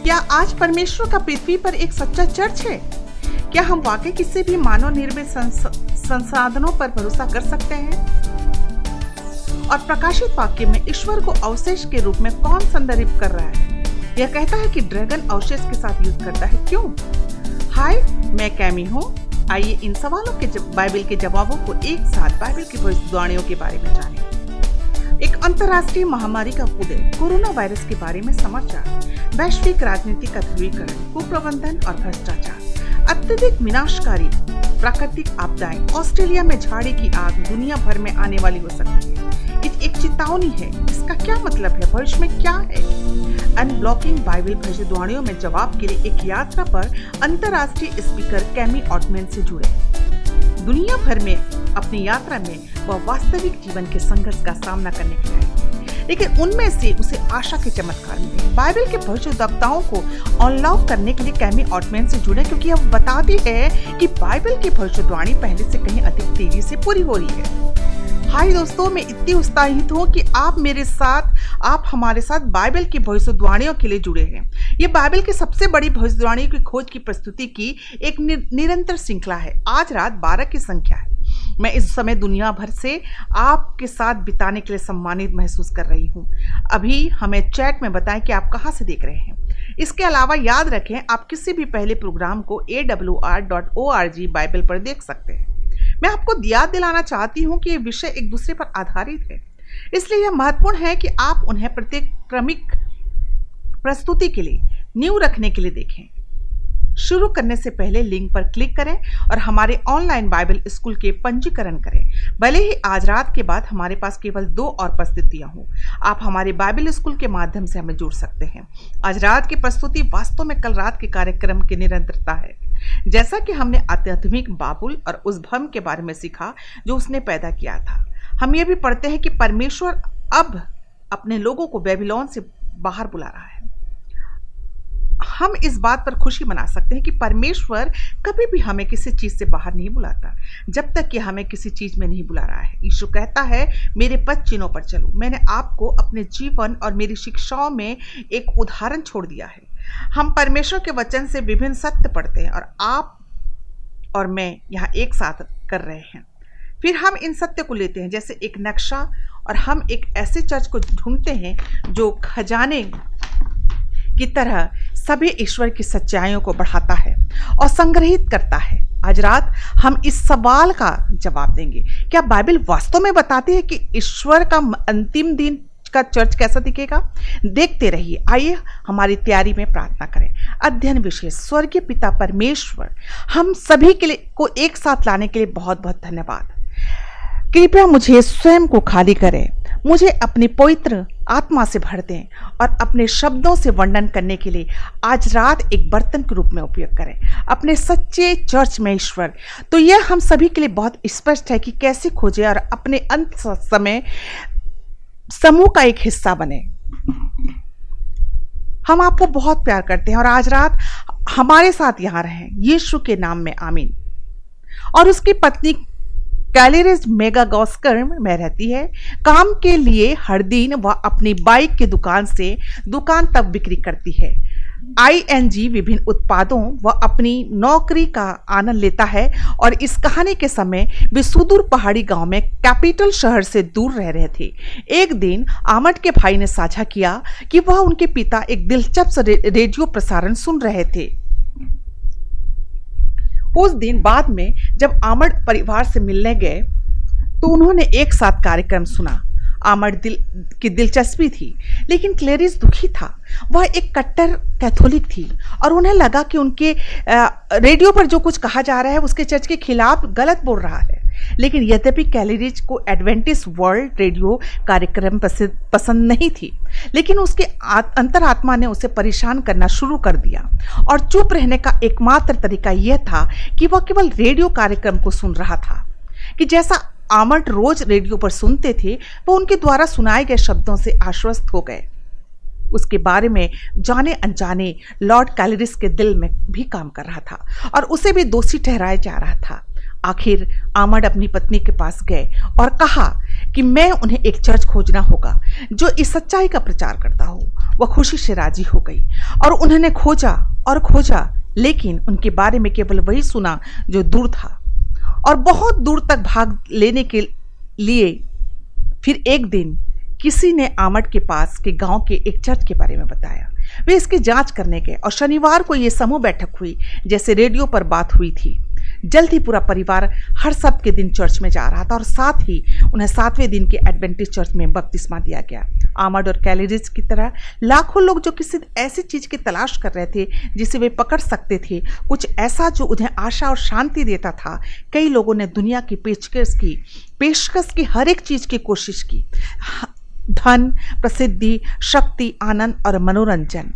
क्या आज परमेश्वर का पृथ्वी पर एक सच्चा चर्च है? क्या हम वाकई किसी भी मानव निर्मित संसाधनों पर भरोसा कर सकते हैं? और प्रकाशित वाक्य में ईश्वर को अवशेष के रूप में कौन संदर्भित कर रहा है? यह कहता है कि ड्रैगन अवशेष के साथ युद्ध करता है, क्यों? हाय, मैं कैमी हूँ। आइए इन सवालों के बाइबल के जवाबों को एक साथ बाइबल की भविष्यवाणियों के बारे में जानें। एक अंतर्राष्ट्रीय महामारी का उदय, कोरोना वायरस के बारे में समाचार, वैश्विक राजनीति का ध्रुवीकरण, कुप्रबंधन और भ्रष्टाचार, अत्यधिक विनाशकारी प्राकृतिक आपदाएं, ऑस्ट्रेलिया में झाड़ी की आग दुनिया भर में आने वाली हो सकती है। एक चेतावनी है। इसका क्या मतलब है? भविष्य में क्या है? अनब्लॉकिंग बाइबल भविष्यवाणियों में जवाब के लिए एक यात्रा पर अंतर्राष्ट्रीय स्पीकर कैमी ऑटमैन से जुड़े। दुनिया भर में अपनी यात्रा में वह वास्तविक जीवन के संघर्ष का सामना करने के लिए, लेकिन उनमें से उसे आशा के चमत्कार मिले। बाइबल के भविष्यवक्ताओं को अनलॉक करने के लिए कैमी ऑटमैन से जुड़े, क्योंकि यह बताती है कि बाइबल की भविष्यवाणी पहले से कहीं अधिक तेजी से पूरी हो रही है। हाय दोस्तों, मैं इतनी उत्साहित हूँ कि आप हमारे साथ बाइबल की भविष्यवाणियों के लिए जुड़े हैं। ये बाइबल की सबसे बड़ी भविष्यवाणी की खोज की प्रस्तुति की एक निरंतर श्रृंखला है। आज रात 12 की संख्या है। मैं इस समय दुनिया भर से आपके साथ बिताने के लिए सम्मानित महसूस कर रही हूँ। अभी हमें चैट में बताएं कि आप कहाँ से देख रहे हैं। इसके अलावा याद रखें, आप किसी भी पहले प्रोग्राम को awr.org बाइबल पर देख सकते हैं। मैं आपको याद दिलाना चाहती हूँ कि ये विषय एक दूसरे पर आधारित है, इसलिए यह महत्वपूर्ण है कि आप उन्हें प्रत्येक क्रमिक प्रस्तुति के लिए नींव रखने के लिए देखें। शुरू करने से पहले लिंक पर क्लिक करें और हमारे ऑनलाइन बाइबल स्कूल के पंजीकरण करें। भले ही आज रात के बाद हमारे पास केवल 2 और प्रस्तुतियां हों, आप हमारे बाइबल स्कूल के माध्यम से हमें जुड़ सकते हैं। आज रात की प्रस्तुति वास्तव में कल रात के कार्यक्रम की निरंतरता है। जैसा कि हमने आध्यात्मिक बाबुल और उस भ्रम के बारे में सीखा जो उसने पैदा किया था, हम ये भी पढ़ते हैं कि परमेश्वर अब अपने लोगों को बेबीलोन से बाहर बुला रहा है। हम इस बात पर खुशी मना सकते हैं कि परमेश्वर कभी भी हमें किसी चीज से बाहर नहीं बुलाता जब तक कि हमें किसी चीज में नहीं बुला रहा है। यीशु कहता है, मेरे पद चिन्हों पर चलो। मैंने आपको अपने जीवन और मेरी शिक्षाओं में एक उदाहरण छोड़ दिया है। हम परमेश्वर के वचन से विभिन्न सत्य पढ़ते हैं और आप और मैं यहाँ एक साथ कर रहे हैं। फिर हम इन सत्य को लेते हैं जैसे एक नक्शा और हम एक ऐसे चर्च को ढूंढते हैं जो खजाने की तरह सभी ईश्वर की सच्चाइयों को बढ़ाता है और संग्रहित करता है। आज रात हम इस सवाल का जवाब देंगे, क्या बाइबल वास्तव में बताती है कि ईश्वर का अंतिम दिन का चर्च कैसा दिखेगा? देखते रहिए। आइए हमारी तैयारी में प्रार्थना करें। अध्ययन विषय स्वर्गीय पिता परमेश्वर, हम सभी के लिए को एक साथ लाने के लिए बहुत बहुत धन्यवाद। कृपया मुझे स्वयं को खाली करें, मुझे अपनी पवित्र आत्मा से भर दें और अपने शब्दों से वर्णन करने के लिए आज रात एक बर्तन के रूप में उपयोग करें अपने सच्चे चर्च में ईश्वर। तो यह हम सभी के लिए बहुत स्पष्ट है कि कैसे खोजें और अपने अंत समय समूह का एक हिस्सा बने। हम आपको बहुत प्यार करते हैं और आज रात हमारे साथ यहाँ रहें, यीशु के नाम में आमीन। और उसकी पत्नी कैलिरिज मेगागॉस्कर में रहती है। काम के लिए हर दिन वह अपनी बाइक की दुकान से दुकान तक बिक्री करती है। ING विभिन्न उत्पादों व अपनी नौकरी का आनंद लेता है और इस कहानी के समय वे सुदूर पहाड़ी गांव में कैपिटल शहर से दूर रह रहे थे। एक दिन आमड के भाई ने साझा किया कि वह उनके पिता एक दिलचस्प रेडियो प्रसारण सुन रहे थे। उस दिन बाद में जब आमड परिवार से मिलने गए तो उन्होंने एक साथ कार्यक्रम सुना। आमड की दिलचस्पी थी, लेकिन क्लेरिस दुखी था। वह एक कट्टर कैथोलिक थी और उन्हें लगा कि उनके रेडियो पर जो कुछ कहा जा रहा है उसके चर्च के खिलाफ गलत बोल रहा है। लेकिन यद्यपि कैलिरिज को एडवेंटिस्ट वर्ल्ड रेडियो कार्यक्रम पसंद नहीं थी, लेकिन उसके अंतरात्मा ने उसे परेशान करना शुरू कर दिया और चुप रहने का एकमात्र तरीका यह था कि वह केवल रेडियो कार्यक्रम को सुन रहा था कि जैसा आमड रोज रेडियो पर सुनते थे, वो उनके द्वारा सुनाए गए शब्दों से आश्वस्त हो गए। उसके बारे में जाने अनजाने लॉर्ड कैलिरिस के दिल में भी काम कर रहा था और उसे भी दोषी ठहराया जा रहा था। आखिर आमड अपनी पत्नी के पास गए और कहा कि मैं उन्हें एक चर्च खोजना होगा जो इस सच्चाई का प्रचार करता हो। वह खुशी से राजी हो गई और उन्होंने खोजा और खोजा, लेकिन उनके बारे में केवल वही सुना जो दूर था और बहुत दूर तक भाग लेने के लिए। फिर एक दिन किसी ने आमट के पास के गांव के एक चर्च के बारे में बताया। वे इसकी जांच करने गए और शनिवार को यह समूह बैठक हुई जैसे रेडियो पर बात हुई थी। जल्द ही पूरा परिवार हर सप्ताह के दिन चर्च में जा रहा था और साथ ही उन्हें 7वें दिन के एडवेंटिस्ट चर्च में बपतिस्मा दिया गया। आमड और कैलिरिज की तरह लाखों लोग जो किसी ऐसी चीज की तलाश कर रहे थे जिसे वे पकड़ सकते थे, कुछ ऐसा जो उन्हें आशा और शांति देता था। कई लोगों ने दुनिया की पेशकश की हर एक चीज की कोशिश की, धन, प्रसिद्धि, शक्ति, आनंद और मनोरंजन।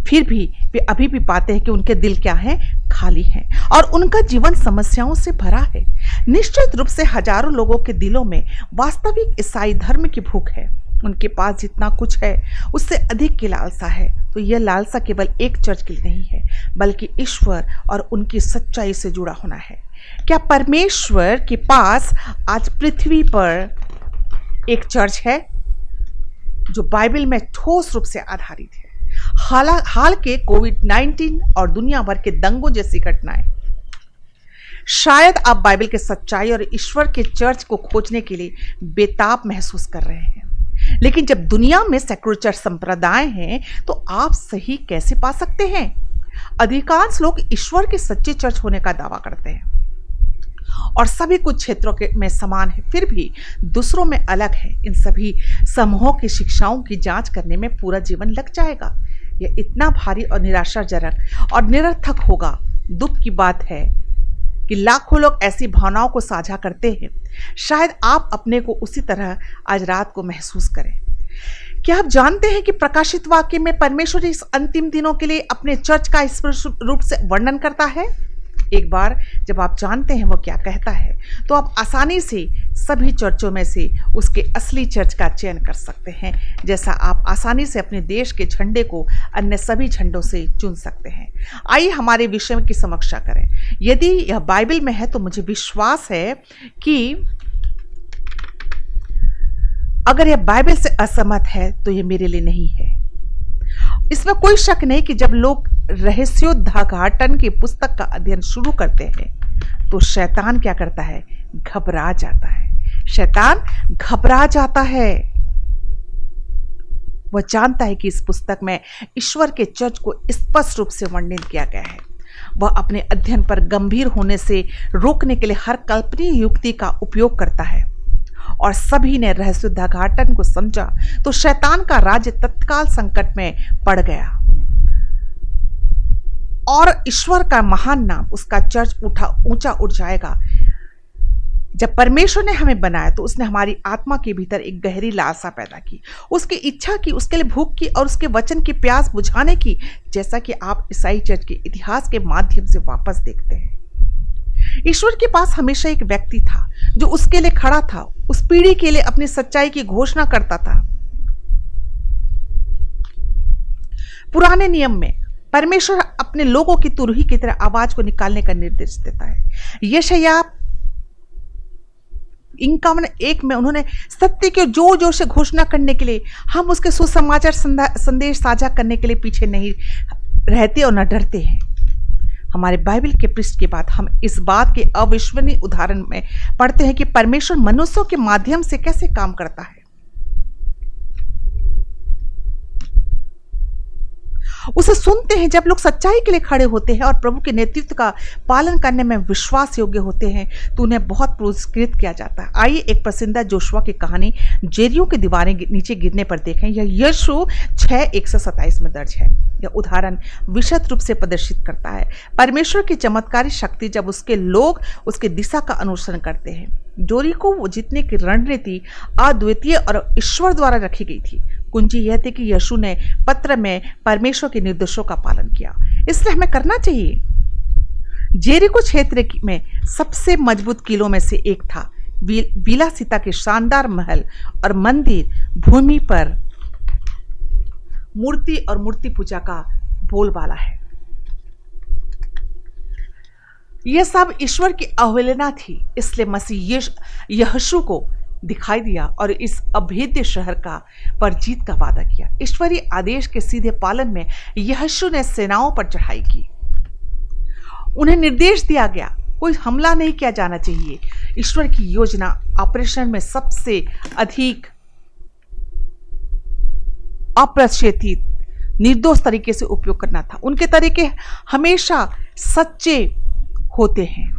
फिर भी वे अभी भी पाते हैं कि उनके दिल क्या है, खाली हैं और उनका जीवन समस्याओं से भरा है। निश्चित रूप से हजारों लोगों के दिलों में वास्तविक ईसाई धर्म की भूख है। उनके पास जितना कुछ है उससे अधिक की लालसा है। तो यह लालसा केवल एक चर्च के लिए नहीं है, बल्कि ईश्वर और उनकी सच्चाई से जुड़ा होना है। क्या परमेश्वर के पास आज पृथ्वी पर एक चर्च है जो बाइबल में ठोस रूप से आधारित है? हाल के कोविड-19 और दुनिया भर के दंगों जैसी घटनाएं, शायद आप बाइबल के सच्चाई और ईश्वर के चर्च को खोजने के लिए बेताब महसूस कर रहे हैं। लेकिन जब दुनिया में सैकड़ों चर्च संप्रदाय हैं, तो आप सही कैसे पा सकते हैं? अधिकांश लोग ईश्वर के सच्चे चर्च होने का दावा करते हैं और सभी कुछ क्षेत्रों में समान है, फिर भी दूसरों में अलग है। इन सभी समूहों की शिक्षाओं की जांच करने में पूरा जीवन लग जाएगा। यह इतना भारी और निराशाजनक और निरर्थक होगा। दुख की बात है कि लाखों लोग ऐसी भावनाओं को साझा करते हैं। शायद आप अपने को उसी तरह आज रात को महसूस करें। क्या आप जानते हैं कि प्रकाशित वाक्य में परमेश्वर इस अंतिम दिनों के लिए अपने चर्च का स्पष्ट रूप से वर्णन करता है? एक बार जब आप जानते हैं वो क्या कहता है, तो आप आसानी से सभी चर्चों में से उसके असली चर्च का चयन कर सकते हैं, जैसा आप आसानी से अपने देश के झंडे को अन्य सभी झंडों से चुन सकते हैं। आइए हमारे विषय की समीक्षा करें। यदि यह बाइबल में है तो मुझे विश्वास है कि अगर यह बाइबल से असहमत है तो यह मेरे लिए नहीं है। इसमें कोई शक नहीं कि जब लोग रहस्योद्घाटन की पुस्तक का अध्ययन शुरू करते हैं तो शैतान क्या करता है? घबरा जाता है। शैतान घबरा जाता है। वह जानता है कि इस पुस्तक में ईश्वर के चर्च को स्पष्ट रूप से वर्णित किया गया है। वह अपने अध्ययन पर गंभीर होने से रोकने के लिए हर कल्पनीय युक्ति का उपयोग करता है और सभी ने रहस्योद्घाटन को समझा तो शैतान का राज्य तत्काल संकट में पड़ गया और ईश्वर का महान नाम, उसका चर्च ऊंचा उठ जाएगा। जब परमेश्वर ने हमें बनाया तो उसने हमारी आत्मा के भीतर एक गहरी लालसा पैदा की, उसकी इच्छा की, उसके लिए भूख की और उसके वचन की प्यास बुझाने की, जैसा कि आप ईसाई चर्च के इतिहास के माध्यम से वापस देखते हैं। ईश्वर के पास हमेशा एक व्यक्ति था जो उसके लिए खड़ा था, उस पीढ़ी के लिए अपनी सच्चाई की घोषणा करता था। पुराने नियम में परमेश्वर अपने लोगों की तुरही की तरह आवाज को निकालने का निर्देश देता है। यशायाह 51:1 में उन्होंने सत्य के जोर जोर से घोषणा करने के लिए, हम उसके सुसमाचार संदेश साझा करने के लिए पीछे नहीं रहते और न डरते हैं। हमारे बाइबल के पृष्ठ के बाद हम इस बात के अविश्वसनीय उदाहरण में पढ़ते हैं कि परमेश्वर मनुष्यों के माध्यम से कैसे काम करता है। उसे सुनते हैं जब लोग सच्चाई के लिए खड़े होते हैं और प्रभु के नेतृत्व का पालन करने में विश्वास योग्य होते हैं तो उन्हें बहुत पुरस्कृत किया जाता है। आइए एक पसंदीदा जोशुआ की कहानी जेरियो की दीवारें नीचे गिरने पर देखें। यह यशु 6:127 में दर्ज है। यह उदाहरण विशद रूप से प्रदर्शित करता है परमेश्वर की चमत्कारी शक्ति जब उसके लोग उसके दिशा का अनुसरण करते हैं। जोरिको वो जीतने की रणनीति अद्वितीय और ईश्वर द्वारा रखी गई थी। कुंजी यह थी कि यीशु ने पत्र में परमेश्वर के निर्देशों का पालन किया, इसलिए हमें करना चाहिए। जेरिको क्षेत्र में सबसे मजबूत किलों में से एक था। विलासिता के शानदार महल और मंदिर, भूमि पर मूर्ति और मूर्ति पूजा का बोलबाला है। यह सब ईश्वर की अवहेलना थी, इसलिए मसीह यीशु को दिखाई दिया और इस अभेद्य शहर का पर जीत का वादा किया। ईश्वरीय आदेश के सीधे पालन में यहोशू ने सेनाओं पर चढ़ाई की। उन्हें निर्देश दिया गया कोई हमला नहीं किया जाना चाहिए। ईश्वर की योजना ऑपरेशन में सबसे अधिक अप्रशेषित निर्दोष तरीके से उपयोग करना था। उनके तरीके हमेशा सच्चे होते हैं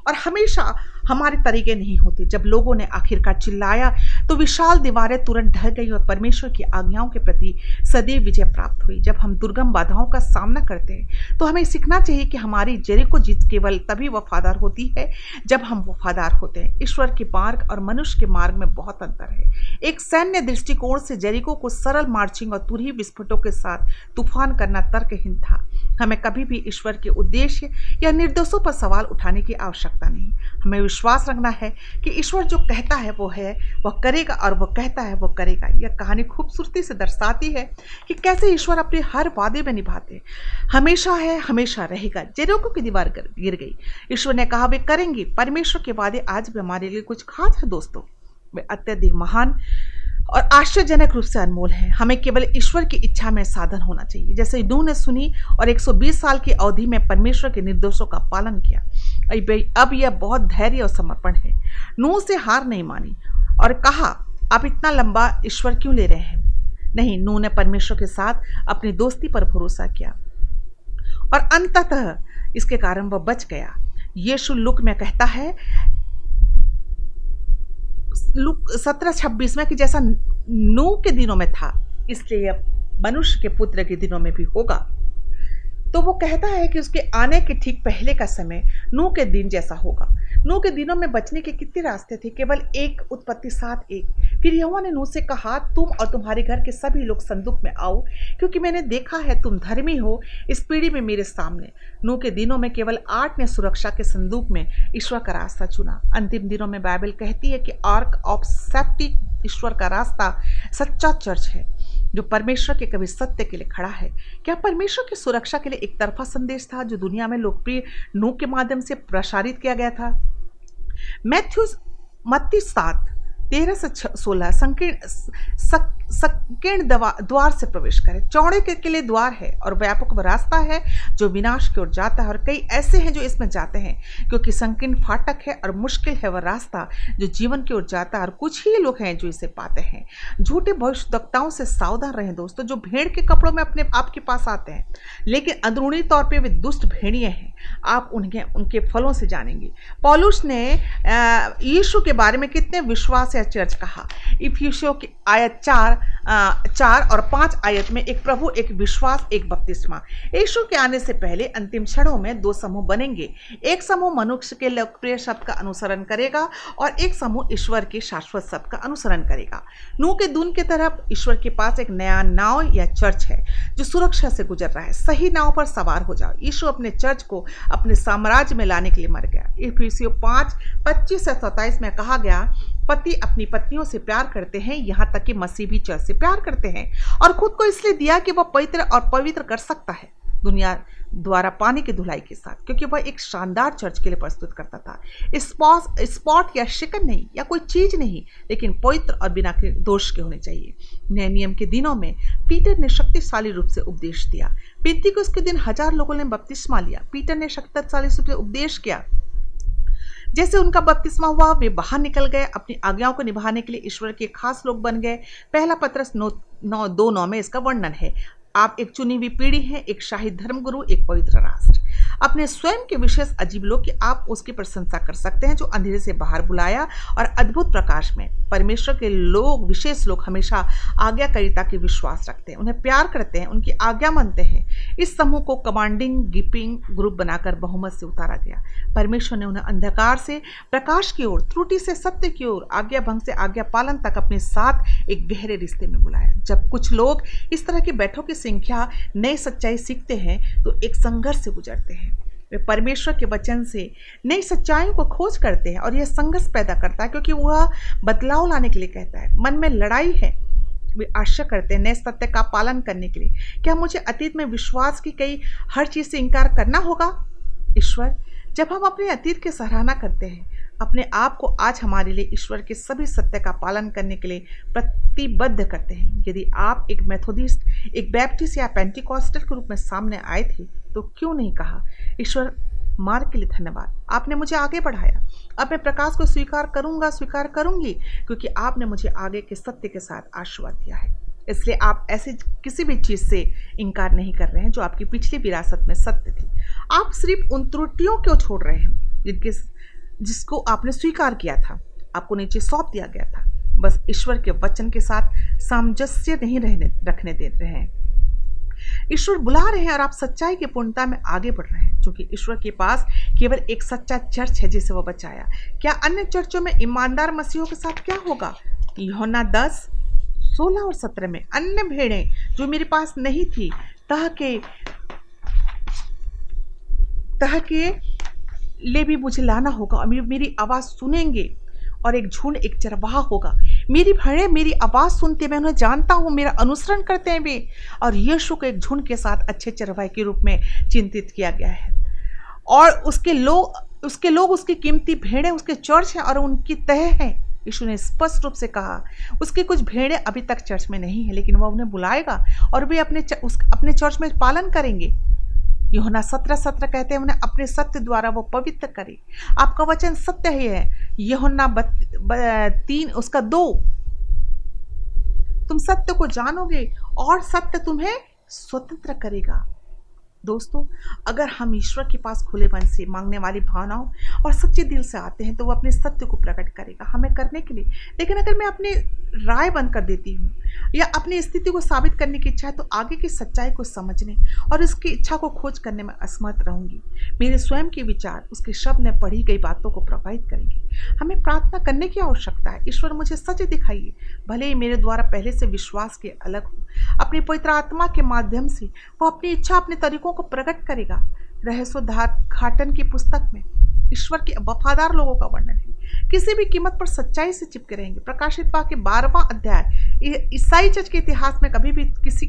और हमेशा हमारे तरीके नहीं होते। जब लोगों ने आखिरकार चिल्लाया तो विशाल दीवारें तुरंत ढह गई और परमेश्वर की आज्ञाओं के प्रति सदैव विजय प्राप्त हुई। जब हम दुर्गम बाधाओं का सामना करते हैं तो हमें सीखना चाहिए कि हमारी जेरिको जीत केवल तभी वफादार होती है जब हम वफादार होते हैं। ईश्वर के मार्ग और मनुष्य के मार्ग में बहुत अंतर है। एक सैन्य दृष्टिकोण से जेरिको को सरल मार्चिंग और तुरही विस्फोटों के साथ तूफान करना तर्कहीन था। हमें कभी भी ईश्वर के उद्देश्य या निर्देशों पर सवाल उठाने की आवश्यकता नहीं। हमें विश्वास रखना है कि ईश्वर जो कहता है वह करेगा और वह कहता है वह करेगा। यह कहानी खूबसूरती से दर्शाती है कि कैसे ईश्वर अपने हर वादे में निभाते हमेशा है, हमेशा रहेगा। जेरिको की दीवार गिर गई, ईश्वर ने कहा वे करेंगे। परमेश्वर के वादे आज भी हमारे लिए कुछ खास है दोस्तों। वे अत्यधिक महान और आश्चर्यजनक रूप से अनमोल है। हमें केवल ईश्वर की इच्छा में साधन होना चाहिए। जैसे नूह ने सुनी और 120 साल की अवधि में परमेश्वर के निर्देशों का पालन किया। अब यह बहुत धैर्य और समर्पण है। नूह से हार नहीं मानी और कहा आप इतना लंबा ईश्वर क्यों ले रहे हैं। नहीं, नूह ने परमेश्वर के साथ अपनी दोस्ती पर भरोसा किया और अंततः इसके कारण वह बच गया। यीशु लूक में कहता है लूक 17:26 में कि जैसा नूह के दिनों में था इसलिए मनुष्य के पुत्र के दिनों में भी होगा। तो वो कहता है कि उसके आने के ठीक पहले का समय नूह के दिन जैसा होगा। नूह के दिनों में बचने के कितने रास्ते थे, केवल एक। उत्पत्ति 7:1। फिर यहोवा ने नूह से कहा तुम और तुम्हारे घर के सभी लोग संदूक में आओ, क्योंकि मैंने देखा है तुम धर्मी हो इस पीढ़ी में मेरे सामने। नूह के दिनों में केवल 8 ने सुरक्षा के संदूक में ईश्वर का रास्ता चुना। अंतिम दिनों में बाइबल कहती है कि आर्क ऑफ सेफ्टी ईश्वर का रास्ता सच्चा चर्च है जो परमेश्वर के कभी सत्य के लिए खड़ा है। क्या परमेश्वर की सुरक्षा के लिए एक तरफा संदेश था जो दुनिया में लोकप्रिय नूह के माध्यम से प्रसारित किया गया था। मत्ती 7:13-16 संकीर्ण द्वार से प्रवेश करें। चौड़े के लिए द्वार है और व्यापक वह रास्ता है जो विनाश की ओर जाता है और कई ऐसे हैं जो इसमें जाते हैं, क्योंकि संकीर्ण फाटक है और मुश्किल है वह रास्ता जो जीवन की ओर जाता है और कुछ ही लोग हैं जो इसे पाते हैं। झूठे भविष्यद्वक्ताओं से सावधान रहें दोस्तों, जो भेड़ के कपड़ों में अपने आप के पास आते हैं लेकिन अंदरूनी तौर पर वे दुष्ट भेड़िए हैं। आप उन्हें उनके फलों से जानेंगे। पौलुस ने यीशु के बारे में कितने विश्वास या चर्च कहा। इफिसियों की आयत 4 और 5 आयत में एक प्रभु, एक विश्वास, एक बपतिस्मा। यीशु के आने से पहले अंतिम क्षणों में 2 समूह बनेंगे। एक समूह मनुष्य के लोकप्रिय शब्द का अनुसरण करेगा और एक समूह ईश्वर के शाश्वत शब्द का अनुसरण करेगा। नूह के दून की तरफ ईश्वर के पास एक नया नाव या चर्च है जो सुरक्षा से गुजर रहा है। सही नाव पर सवार हो जाओ। यीशु अपने चर्च को अपने साम्राज्य में लाने के लिए मर गया। इफिसियों 5:25-27 में कहा गया पति अपनी पत्नियों से प्यार करते हैं, यहाँ तक कि मसीह भी चर्च से प्यार करते हैं और खुद को इसलिए दिया कि वह पवित्र कर सकता है दुनिया द्वारा पानी की धुलाई के साथ, क्योंकि वह एक शानदार चर्च के लिए प्रस्तुत करता था। स्पॉट या शिकन नहीं या कोई चीज नहीं, लेकिन पवित्र और बिना दोष के होने चाहिए। नए नियम के दिनों में पीटर ने शक्तिशाली रूप से उपदेश दिया। पेंतीकोस्त के दिन 1000 लोगों ने बपतिस्मा लिया। पीटर ने शक्तिशाली रूप से उपदेश किया। जैसे उनका बपतिस्मा हुआ वे बाहर निकल गए, अपनी आज्ञाओं को निभाने के लिए ईश्वर के खास लोग बन गए। पहला पत्रस 2:9 में इसका वर्णन है। आप एक चुनी हुई पीढ़ी हैं, एक शाही धर्मगुरु, एक पवित्र राष्ट्र। अपने स्वयं के विशेष अजीब लोग कि आप उसकी प्रशंसा कर सकते हैं जो अंधेरे से बाहर बुलाया और अद्भुत प्रकाश में। परमेश्वर के लोग, विशेष लोग हमेशा आज्ञाकारिता के विश्वास रखते हैं, उन्हें प्यार करते हैं, उनकी आज्ञा मानते हैं। इस समूह को कमांडिंग गिपिंग ग्रुप बनाकर बहुमत से उतारा गया। परमेश्वर ने उन्हें अंधकार से प्रकाश की ओर, त्रुटि से सत्य की ओर, आज्ञा भंग से आज्ञा पालन तक अपने साथ एक गहरे रिश्ते में बुलाया। जब कुछ लोग इस तरह की बैठकों की संख्या नई सच्चाई सीखते हैं तो एक संघर्ष से गुजरते हैं। वे परमेश्वर के वचन से नई सच्चाइयों को खोज करते हैं और यह संघर्ष पैदा करता है क्योंकि वह बदलाव लाने के लिए कहता है। मन में लड़ाई है। वे आशा करते हैं नए सत्य का पालन करने के लिए। क्या मुझे अतीत में विश्वास की हर चीज से इनकार करना होगा? ईश्वर, जब हम अपने अतीत की सराहना करते हैं अपने आप को आज हमारे लिए ईश्वर के सभी सत्य का पालन करने के लिए प्रतिबद्ध करते हैं। यदि आप एक मेथोडिस्ट, एक बैप्टिस्ट या पेंटिकॉस्टल के रूप में सामने आए थे तो क्यों नहीं कहा, ईश्वर मार्ग के लिए धन्यवाद, आपने मुझे आगे बढ़ाया। अब मैं प्रकाश को स्वीकार करूंगा, स्वीकार करूंगी, क्योंकि आपने मुझे आगे के सत्य के साथ आशीर्वाद दिया है। इसलिए आप ऐसी किसी भी चीज़ से इनकार नहीं कर रहे हैं जो आपकी पिछली विरासत में सत्य थी। आप सिर्फ उन त्रुटियों को छोड़ रहे हैं जिसको आपने स्वीकार किया था, आपको नीचे सौंप दिया गया था। बस ईश्वर के वचन के साथ सामंजस्य नहीं रखने दे रहे हैं। ईश्वर बुला रहे हैं और आप सच्चाई की पूर्णता में आगे बढ़ रहे हैं, क्योंकि ईश्वर के पास केवल एक सच्चा चर्च है जिसे वह बचाया। क्या अन्य चर्चों में ईमानदार मसीहों के साथ क्या होगा? यूहन्ना 10:16 और 17 में, अन्य भेड़ें जो मेरे पास नहीं थी तह के ले भी मुझे लाना होगा, और मेरी आवाज़ सुनेंगे, और एक झुंड एक चरवाहा होगा। मेरी भेड़ें मेरी आवाज़ सुनते, मैं उन्हें जानता हूँ, मेरा अनुसरण करते हैं वे। और यीशु को एक झुंड के साथ अच्छे चरवाहे के रूप में चिंतित किया गया है, और उसके लोग उसकी कीमती भेड़ें उसके चर्च हैं और उनकी तह है। यीशु ने स्पष्ट रूप से कहा, उसकी कुछ भेड़ें अभी तक चर्च में नहीं है, लेकिन वह उन्हें बुलाएगा और वे अपने चर्च में पालन करेंगे। यूहन्ना 17:17 कहते हैं, उन्हें अपने सत्य द्वारा वो पवित्र करे। आपका वचन सत्य ही है। यूहन्ना 3:2, तुम सत्य को जानोगे और सत्य तुम्हें स्वतंत्र करेगा। दोस्तों, अगर हम ईश्वर के पास खुले मन से मांगने वाली भावनाओं और सच्चे दिल से आते हैं तो वो अपने सत्य को प्रकट करेगा हमें करने के लिए। लेकिन अगर मैं अपनी राय बंद कर देती हूँ या अपनी स्थिति को साबित करने की इच्छा है, तो आगे की सच्चाई को समझने और उसकी इच्छा को खोज करने में असमर्थ रहूंगी। मेरे स्वयं के विचार उसके शब्द में पढ़ी गई बातों को प्रभावित करेंगे। हमें प्रार्थना करने की आवश्यकता है, ईश्वर मुझे सच दिखाइए, भले ही मेरे द्वारा पहले से विश्वास के अलग हो। अपनी पवित्र आत्मा के माध्यम से वो अपनी इच्छा, अपने तरीकों को प्रकट करेगा। रहस्योद्घाटन की पुस्तक में ईश्वर के वफादार लोगों का वर्णन है, किसी भी कीमत पर सच्चाई से चिपके रहेंगे। प्रकाशित वाक्य 12वां अध्याय ईसाई चर्च के इतिहास में कभी भी किसी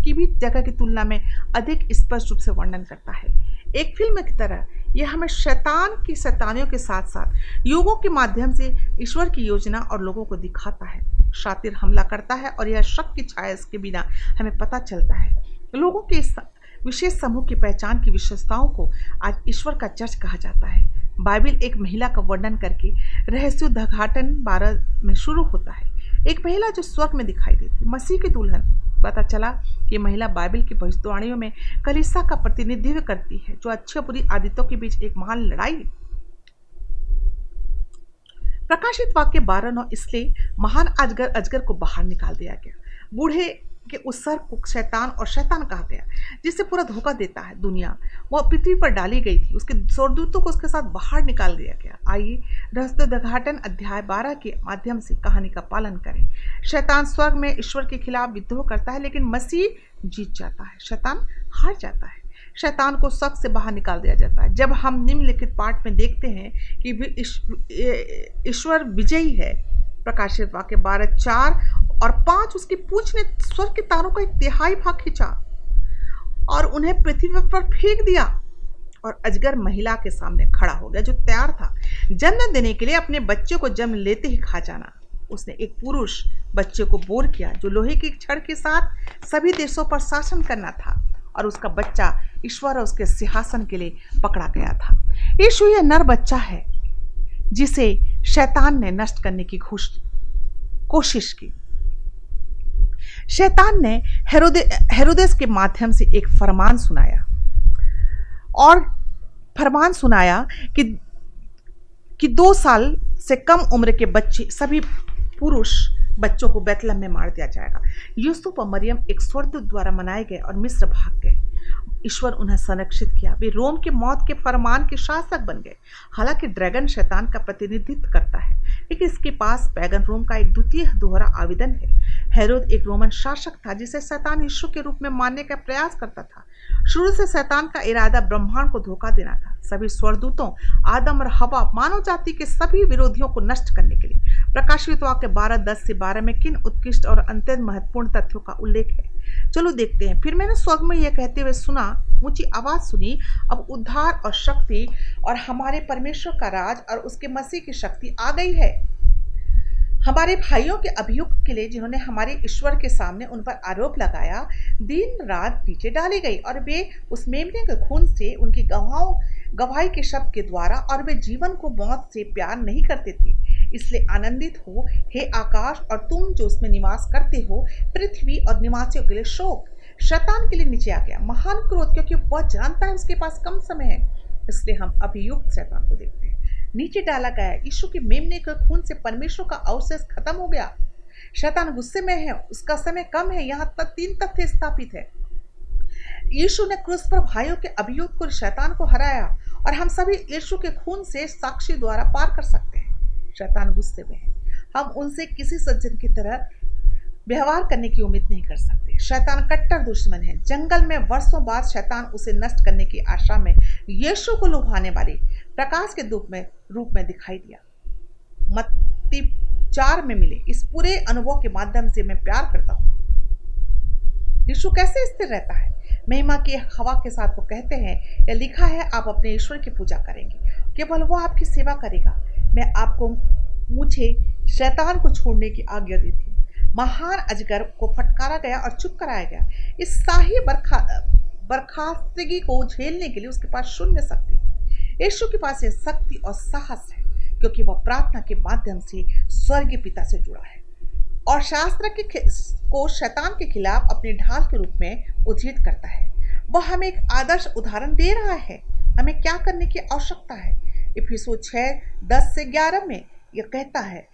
की भी जगह की तुलना में अधिक स्पष्ट रूप से वर्णन करता है। एक फिल्म की तरह यह हमें शैतान की शैतानियों के साथ साथ युगों के माध्यम से ईश्वर की योजना और लोगों को दिखाता है। शातिर हमला करता है और यह शक की छाया इसके बिना हमें पता चलता है। लोगों के इस विशेष समूह की पहचान की विशेषताओं को आज ईश्वर का चर्च कहा जाता है। बाइबल एक महिला का वर्णन करके रहस्योद्घाटन 12 में शुरू होता है। एक महिला जो स्वर्ग में दिखाई देती, मसीह की दुल्हन। पता चला कि महिला बाइबल की भविष्यवाणियों में कलीसिया का प्रतिनिधित्व करती है, जो अच्छी और बुरी आदतों के बीच एक महान लड़ाई है। प्रकाशित वाक्य 12:9, इसलिए महान अजगर को बाहर निकाल दिया गया। बूढ़े के उस सर्प को शैतान कहा गया, जिससे पूरा धोखा देता है दुनिया। वह पृथ्वी पर डाली गई थी, उसके स्वर्गदूतों को उसके साथ बाहर निकाल दिया गया। आइए रहस्योद्घाटन अध्याय 12 के माध्यम से कहानी का पालन करें। शैतान स्वर्ग में ईश्वर के खिलाफ विद्रोह करता है, लेकिन मसीह जीत जाता है, शैतान हार जाता है। शैतान को स्वर्ग से बाहर निकाल दिया जाता है। जब हम निम्नलिखित पाठ में देखते हैं कि ईश्वर विजयी है, प्रकाशित वाक्य 12:4 और 5, उसकी पूंछ ने स्वर्ग के तारों का 1/3 भाग खींचा और उन्हें पृथ्वी पर फेंक दिया, और अजगर महिला के सामने खड़ा हो गया, जो तैयार था जन्म देने के लिए अपने बच्चे को जन्म लेते ही खा जाना। उसने एक पुरुष बच्चे को बोर किया, जो लोहे की छड़ के साथ सभी देशों पर शासन करना था, और उसका बच्चा ईश्वर और उसके सिंहासन के लिए पकड़ा गया था। यीशु यह नर बच्चा है जिसे शैतान ने नष्ट करने की कोशिश की। शैतान ने हेरोदेस के माध्यम से एक फरमान सुनाया कि 2 साल से कम उम्र के बच्चे, सभी पुरुष बच्चों को बैतलहम में मार दिया जाएगा। यूसुफ और मरियम एक स्वर्गदूत द्वारा मनाए गए और मिस्र भाग गए। ईश्वर उन्हें संरक्षित किया, वे रोम के मौत के फरमान के शासक बन गए। हालांकि ड्रैगन शैतान का प्रतिनिधित्व करता है, लेकिन इसके पास पैगन रोम का एक द्वितीय दोहरा आवेदन है। हेरोद एक रोमन शासक था जिसे शैतान यीशु के रूप में मानने का प्रयास करता था। शुरू से शैतान का इरादा ब्रह्मांड को धोखा देना था, सभी स्वर्गदूतों, आदम और हवा, मानव जाति के सभी विरोधियों को नष्ट करने के लिए। प्रकाशित वाक्य 12:10 से 12 में किन उत्कृष्ट और अत्यंत महत्वपूर्ण तथ्यों का उल्लेख है। चलो देखते हैं। फिर मैंने स्वर्ग में यह कहते हुए सुना, ऊंची आवाज सुनी, अब उद्धार और शक्ति और हमारे परमेश्वर का राज और उसके मसीह की शक्ति आ गई है हमारे भाइयों के अभियुक्त के लिए, जिन्होंने हमारे ईश्वर के सामने उन पर आरोप लगाया। दिन रात नीचे डाली गई और वे उस मेमने के खून से, उनकी गवाही के शब्द के द्वारा, और वे जीवन को मौत से प्यार नहीं करते थे। इसलिए आनंदित हो हे आकाश, और तुम जो उसमें निवास करते हो, पृथ्वी और निवासियों के लिए शोक। शैतान के लिए नीचे आ गया महान क्रोध, क्योंकि वह जानता है उसके पास कम समय है। इसलिए हम अभियुक्त शैतान को देखते हैं नीचे डाला गया। यीशु के मेमने के खून से परमेश्वर का अवशेष खत्म हो गया। शैतान गुस्से में है, उसका समय कम है। यहाँ तक 3 तथ्य स्थापित है। यीशु ने क्रूस पर भाइयों के अभियुक्त को, शैतान को हराया, और हम सभी यीशु के खून से साक्षी द्वारा पार कर सकते हैं। शैतान गुस्से में है, हम उनसे किसी सज्जन की तरह व्यवहार करने की उम्मीद नहीं कर सकते। शैतान कट्टर दुश्मन है। जंगल में वर्षों बाद शैतान उसे नष्ट करने की आशा में यीशु को लुभाने वाली प्रकाश के रूप में दिखाई दिया। मत्ती 4 में मिले इस पूरे अनुभव के माध्यम से मैं प्यार करता हूँ। यीशु कैसे स्थिर रहता है? महिमा की हवा के साथ वो कहते हैं, यह लिखा है, आप अपने ईश्वर की पूजा करेंगे, केवल वो आपकी सेवा करेगा। मुझे शैतान को छोड़ने की आज्ञा दी थी। महान अजगर को फटकारा गया और चुप कराया गया। इस शाही बर्खास्तगी को झेलने के लिए उसके पास शून्य शक्ति। यीशु के पास यह शक्ति और साहस है, क्योंकि वह प्रार्थना के माध्यम से स्वर्गीय पिता से जुड़ा है और शास्त्र को शैतान के खिलाफ अपने ढाल के रूप में उद्धृत करता है। वह हमें एक आदर्श उदाहरण दे रहा है, हमें क्या करने की आवश्यकता है। इफिसियों 6:10-11 में यह कहता है,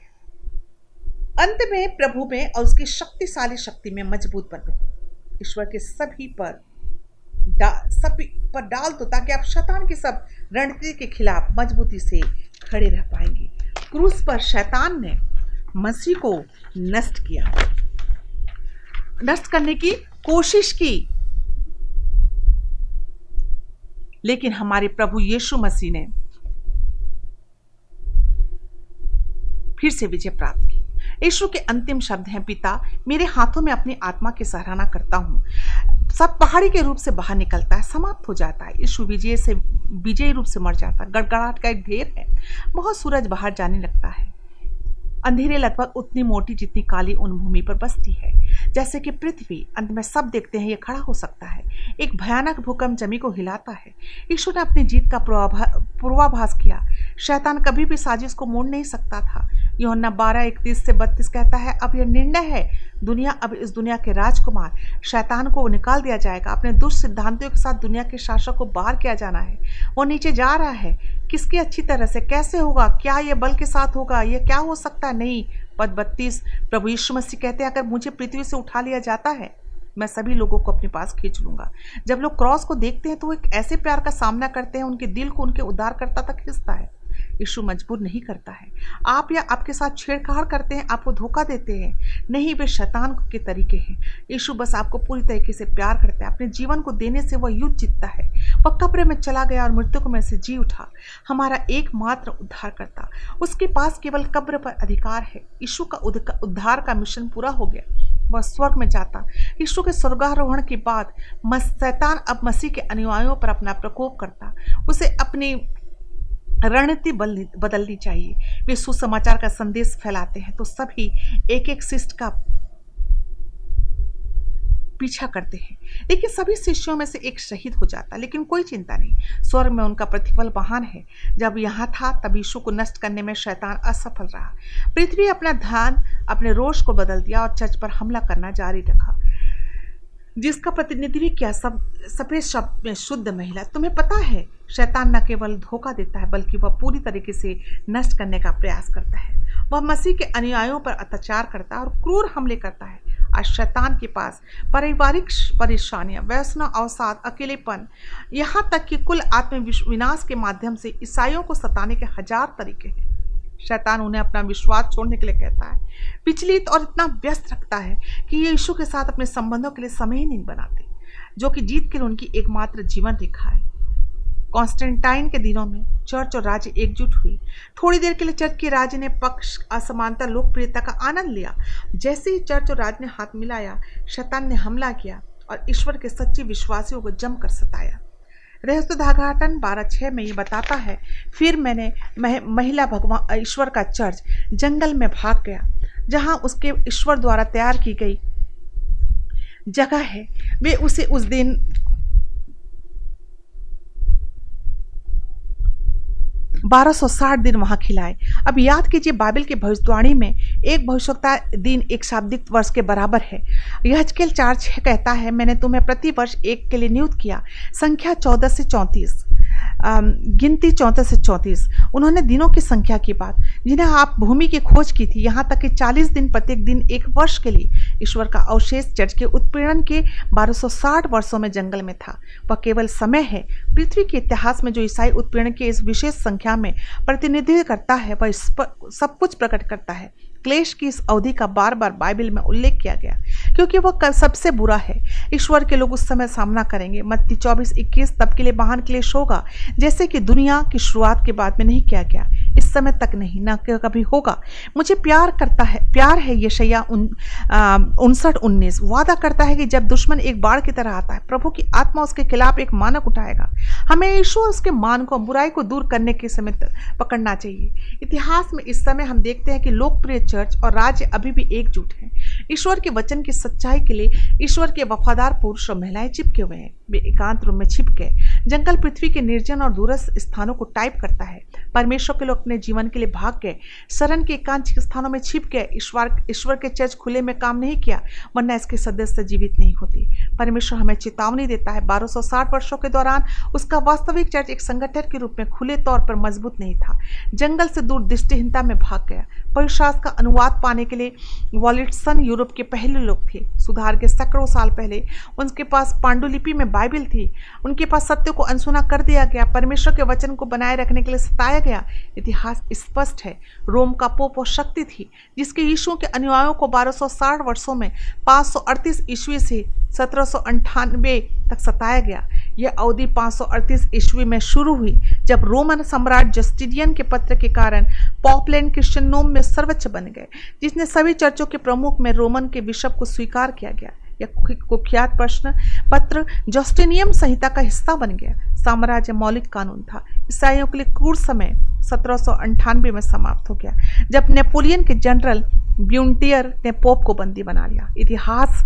अंत में प्रभु में और उसकी शक्तिशाली शक्ति में मजबूत बन रहो। ईश्वर के सभी पर डाल दो, ताकि आप शैतान की सब रणनीति के खिलाफ मजबूती से खड़े रह पाएंगे। क्रूस पर शैतान ने मसीह को नष्ट किया, नष्ट करने की कोशिश की, लेकिन हमारे प्रभु यीशु मसीह ने फिर से विजय प्राप्त की। यीशु के अंतिम शब्द हैं, पिता, मेरे हाथों में अपनी आत्मा की सराहना करता हूँ। सब पहाड़ी के रूप से बाहर निकलता है, समाप्त हो जाता है। यीशु विजयी रूप से मर जाता है। गड़गड़ाहट का एक ढेर है। बहुत सूरज बाहर जाने लगता है। अंधेरे लगभग उतनी मोटी जितनी काली उन भूमि पर बसती है जैसे कि पृथ्वी। अंत में सब देखते हैं, ये खड़ा हो सकता है। एक भयानक भूकंप जमी को हिलाता है। यीशु ने अपनी जीत का पूर्वाभास किया। शैतान कभी भी साजिश को मोड़ नहीं सकता था। यूहन्ना 12:31-32 कहता है, अब यह निर्णय है, अब इस दुनिया के राजकुमार शैतान को निकाल दिया जाएगा। अपने दुष्ट सिद्धांतों के साथ दुनिया के शासक को बाहर किया जाना है। वो नीचे जा रहा है। किसकी अच्छी तरह से? कैसे होगा? क्या यह बल के साथ होगा? यह क्या हो सकता है? नहीं। पद 32, प्रभु यीशु मसीह कहते हैं, अगर मुझे पृथ्वी से उठा लिया जाता है, मैं सभी लोगों को अपने पास खींच लूंगा। जब लोग क्रॉस को देखते हैं तो वो एक ऐसे प्यार का सामना करते हैं, उनके दिल को उनके उद्धारकर्ता तक खींचता है। यीशु मजबूर नहीं करता है। आप या आपके साथ छेड़छाड़ करते हैं, आपको धोखा देते हैं, नहीं, वे शैतान के तरीके हैं। यीशु बस आपको पूरी तरीके से प्यार करता है। अपने जीवन को देने से वह युद्ध जीतता है। वह कब्र में चला गया और मृत्यु में से जी उठा, हमारा एकमात्र उद्धार करता। उसके पास केवल कब्र पर अधिकार है। यीशु का उद्धार का मिशन पूरा हो गया। वह स्वर्ग में जाता। यीशु के स्वर्गारोहण के बाद शैतान अब मसीह के अनुयायियों पर अपना प्रकोप करता। उसे अपनी रणनीति बदलनी चाहिए। वे सुसमाचार का संदेश फैलाते हैं तो सभी एक एक शिष्ट का पीछा करते हैं, लेकिन सभी शिष्यों में से एक शहीद हो जाता। लेकिन कोई चिंता नहीं, स्वर्ग में उनका प्रतिफल महान है। जब यहाँ था तब यीशु को नष्ट करने में शैतान असफल रहा। पृथ्वी अपना ध्यान, अपने रोष को बदल दिया और चर्च पर हमला करना जारी रखा, जिसका प्रतिनिधित्व किया सफेद शब्द में शुद्ध महिला। तुम्हें पता है, शैतान न केवल धोखा देता है बल्कि वह पूरी तरीके से नष्ट करने का प्रयास करता है। वह मसीह के अनुयायियों पर अत्याचार करता है और क्रूर हमले करता है। आज शैतान के पास पारिवारिक परेशानियां, व्यसन, अवसाद, अकेलेपन, यहाँ तक कि कुल आत्मविनाश के माध्यम से ईसाइयों को सताने के 1000 तरीके हैं। शैतान उन्हें अपना विश्वास छोड़ने के लिए कहता है, विचलित और इतना व्यस्त रखता है कि ये यीशु के साथ अपने संबंधों के लिए समय ही नहीं बनाते, जो कि जीत के लिए उनकी एकमात्र जीवन रेखा है। कॉन्स्टेंटाइन के दिनों में चर्च और राज्य एकजुट हुई। थोड़ी देर के लिए चर्च के राज्य ने पक्ष असमानता लोकप्रियता का आनंद लिया। जैसे ही चर्च और राज्य ने हाथ मिलाया, शैतान ने हमला किया और ईश्वर के सच्चे विश्वासियों को जमकर सताया। रहस्योद्घाटन 12:6 में ये बताता है, फिर मैंने महिला भगवान ईश्वर का चर्च जंगल में भाग गया, जहां उसके ईश्वर द्वारा तैयार की गई जगह है। वे उसे उस दिन 1260 दिन वहां खिलाए। अब याद कीजिए, बाइबल की भविष्यवाणी में एक भविष्यवक्ता दिन एक शाब्दिक वर्ष के बराबर है। यहेजकेल 4:6 कहता है, मैंने तुम्हें प्रति वर्ष एक के लिए नियुक्त किया। संख्या 14 से 34, गिनती 14 से 34। उन्होंने दिनों की संख्या की बात, जिन्हें आप भूमि की खोज की थी, यहाँ तक कि 40 दिन प्रत्येक दिन एक वर्ष के लिए। ईश्वर का अवशेष चर्च के उत्पीड़न के 1260 वर्षों में जंगल में था। वह केवल समय है। पृथ्वी के इतिहास में जो ईसाई उत्पीड़न के इस विशेष संख्या में प्रतिनिधित्व करता है, वह सब कुछ प्रकट करता है। क्लेश की इस अवधि का बार बार बाइबल में उल्लेख किया गया, क्योंकि वह सबसे बुरा है। ईश्वर के लोग उस समय सामना करेंगे। मत्ती 24:21, तब के लिए महान क्लेश होगा, जैसे कि दुनिया की शुरुआत के बाद में नहीं किया गया, इस समय तक नहीं, ना कभी होगा। मुझे प्यार है यशायाह 59:19 वादा करता है कि जब दुश्मन एक बाढ़ की तरह आता है, प्रभु की आत्मा उसके खिलाफ एक मानक उठाएगा। हमें ईश्वर उसके मान को, बुराई को दूर करने के समय पकड़ना चाहिए। इतिहास में इस समय हम देखते हैं कि लोकप्रिय चर्च और राज्य अभी भी एकजुट हैं। ईश्वर के वचन की सच्चाई के लिए ईश्वर के वफादार पुरुष और महिलाएं चिपके हुए हैं। वे एकांत रूम में छिप गए। जंगल पृथ्वी के निर्जन और दूरस्थ स्थानों को टाइप करता है। परमेश्वर के लोग अपने जीवन के लिए भाग गए, शरण के एकांत स्थानों में छिप गए। ईश्वर के चर्च खुले में काम नहीं किया, वरना इसके सदस्य जीवित नहीं होते। परमेश्वर हमें चेतावनी देता है, 1260 वर्षों के दौरान उसका वास्तविक चर्च एक संगठन के रूप में खुले तौर पर मजबूत नहीं था। जंगल से दूर दृष्टिहीनता में भाग गया। पवित्र शास्त्र का अनुवाद पाने के लिए वॉलिटसन यूरोप के पहले लोग थे। सुधार के सैकड़ों साल पहले उनके पास पांडुलिपि में बाइबल थी। उनके पास सत्य को अनसुना कर दिया गया, परमेश्वर के वचन को बनाए रखने के लिए सताया गया। इतिहास स्पष्ट है, रोम का पोप वो शक्ति थी जिसके यीशु के अनुयायियों को 1260 वर्षों में 538 ईस्वी से 1798 तक सताया गया। यह अवधि 538 ईस्वी में शुरू हुई, जब रोमन सम्राट जस्टिनियन के पत्र के कारण पॉपलैंड क्रिश्चियन नोम में सर्वोच्च बन गए, जिसने सभी चर्चों के प्रमुख में रोमन के बिशप को स्वीकार किया गया। यह कुख्यात प्रश्न पत्र जस्टिनियन संहिता का हिस्सा बन गया। साम्राज्य मौलिक कानून था। ईसाइयों के लिए क्रूर समय 1798 में समाप्त हो गया, जब नेपोलियन के जनरल ब्यूनटियर ने पोप को बंदी बना लिया। इतिहास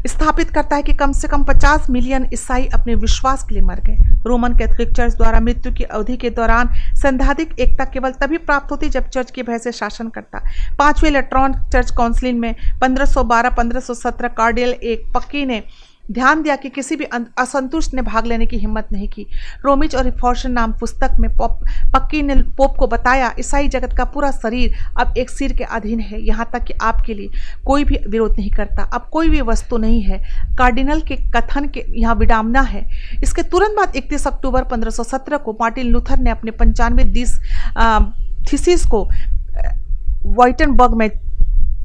स्थापित करता है कि कम से कम 50 मिलियन ईसाई अपने विश्वास के लिए मर गए। रोमन कैथोलिक चर्च द्वारा मृत्यु की अवधि के दौरान सैद्धांतिक एकता केवल तभी प्राप्त होती जब चर्च के भय से शासन करता। 5वें इलेक्ट्रॉन चर्च काउंसिल में 1512-1517 कार्डिनल एक पक्की ने ध्यान दिया कि किसी भी असंतुष्ट ने भाग लेने की हिम्मत नहीं की। रोमिच और रिफॉर्मेशन नाम पुस्तक में पक्की ने पोप को बताया, ईसाई जगत का पूरा शरीर अब एक सिर के अधीन है, यहाँ तक कि आपके लिए कोई भी विरोध नहीं करता। अब कोई भी वस्तु नहीं है। कार्डिनल के कथन के यहाँ विडंबना है। इसके तुरंत बाद 31 अक्टूबर 1517 को मार्टिन लूथर ने अपने 95 थीसिस को वाइटनबर्ग में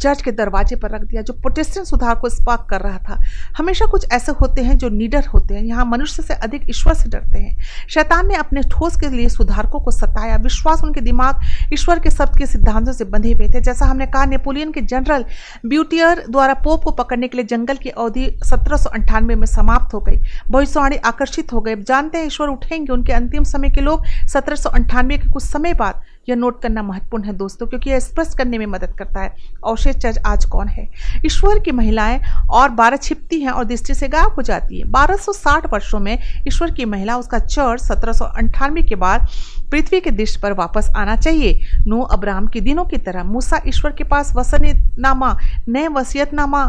चर्च के दरवाजे पर रख दिया, जो प्रोटेस्टेंट सुधार को स्पार्क कर रहा था। हमेशा कुछ ऐसे होते हैं जो निडर होते हैं। यहाँ मनुष्य से अधिक ईश्वर से डरते हैं। शैतान ने अपने ठोस के लिए सुधारकों को सताया। विश्वास उनके दिमाग ईश्वर के शब्द के सिद्धांतों से बंधे हुए थे। जैसा हमने कहा, नेपोलियन के जनरल ब्यूटियर द्वारा पोप को पकड़ने के लिए जंगल की अवधि 1798 में समाप्त हो गई। भविष्यवाणी आकर्षित हो गए। जानते हैं ईश्वर उठेंगे। उनके अंतिम समय के लोग 1798 के कुछ समय बाद, यह नोट करना महत्वपूर्ण है दोस्तों, क्योंकि यह स्पष्ट करने में मदद करता है अवशेष चर्च आज कौन है। ईश्वर की महिलाएं और 12 छिपती हैं और दृष्टि से गायब हो जाती है। 1260 वर्षों में ईश्वर की महिला, उसका चर्च 1798 के बाद पृथ्वी के दृश्य पर वापस आना चाहिए। नूह अब्राहम के दिनों की तरह। मूसा ईश्वर के पास वसीयतनामा, नए वसीयतनामा,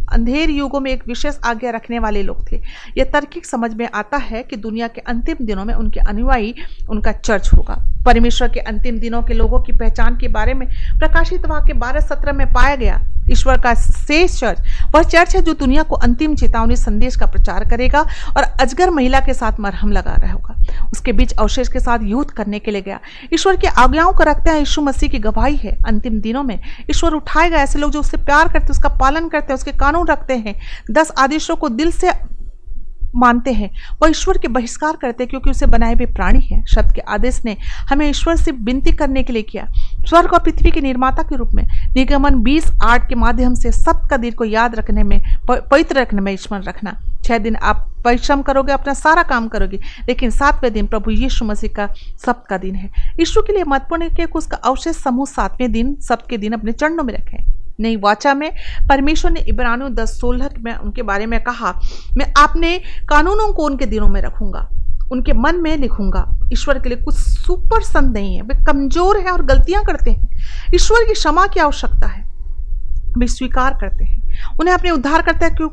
अंधेर युगों में एक विशेष आज्ञा रखने वाले लोग थे। यह तार्किक समझ में आता है कि दुनिया के अंतिम दिनों में उनके अनुयायी उनका चर्च होगा। परमेश्वर के अंतिम दिनों के लोगों की पहचान के बारे में प्रकाशित वाक्य 12:17 में पाया गया। ईश्वर का शेष चर्च वह चर्च है जो दुनिया को अंतिम चेतावनी संदेश का प्रचार करेगा और अजगर महिला के साथ मरहम लगा रहा होगा। उसके बीच अवशेष के साथ युद्ध करने के लिए गया। ईश्वर की आज्ञाओं को रखते हैं। यीशु मसीह की गवाही है। अंतिम दिनों में ईश्वर उठाएगा ऐसे लोग जो उससे प्यार करते हैं, उसका पालन करते हैं, उसके कानून रखते हैं, 10 आदेशों को दिल से मानते हैं वह ईश्वर के बहिष्कार करते हैं, क्योंकि उसे बनाए हुए प्राणी है। शब्द के आदेश ने हमें ईश्वर से विनती करने के लिए किया। स्वर्ग और पृथ्वी के निर्माता के रूप में निर्गमन 20:8 के माध्यम से सप्त दिन को याद रखने में, पवित्र रखने में, स्मरण रखना। 6 दिन आप परिश्रम करोगे, अपना सारा काम करोगे, लेकिन 7वें दिन प्रभु यीशु मसीह का सप्त का दिन है। यीशु के लिए महत्वपूर्ण है कि उसका अवशेष समूह 7वें दिन, सप्त के दिन अपने चरणों में रखें। नई वाचा में परमेश्वर ने इब्रानियों 10:16 में उनके बारे में कहा, मैं अपने कानूनों को उनके दिलों में रखूंगा, उनके मन में लिखूंगा। ईश्वर के लिए कुछ सुपर संत नहीं है, वे कमजोर हैं और गलतियां करते हैं। ईश्वर की क्षमा की आवश्यकता है, वे स्वीकार करते हैं। उन्हें अपने उद्धार करता है, क्यों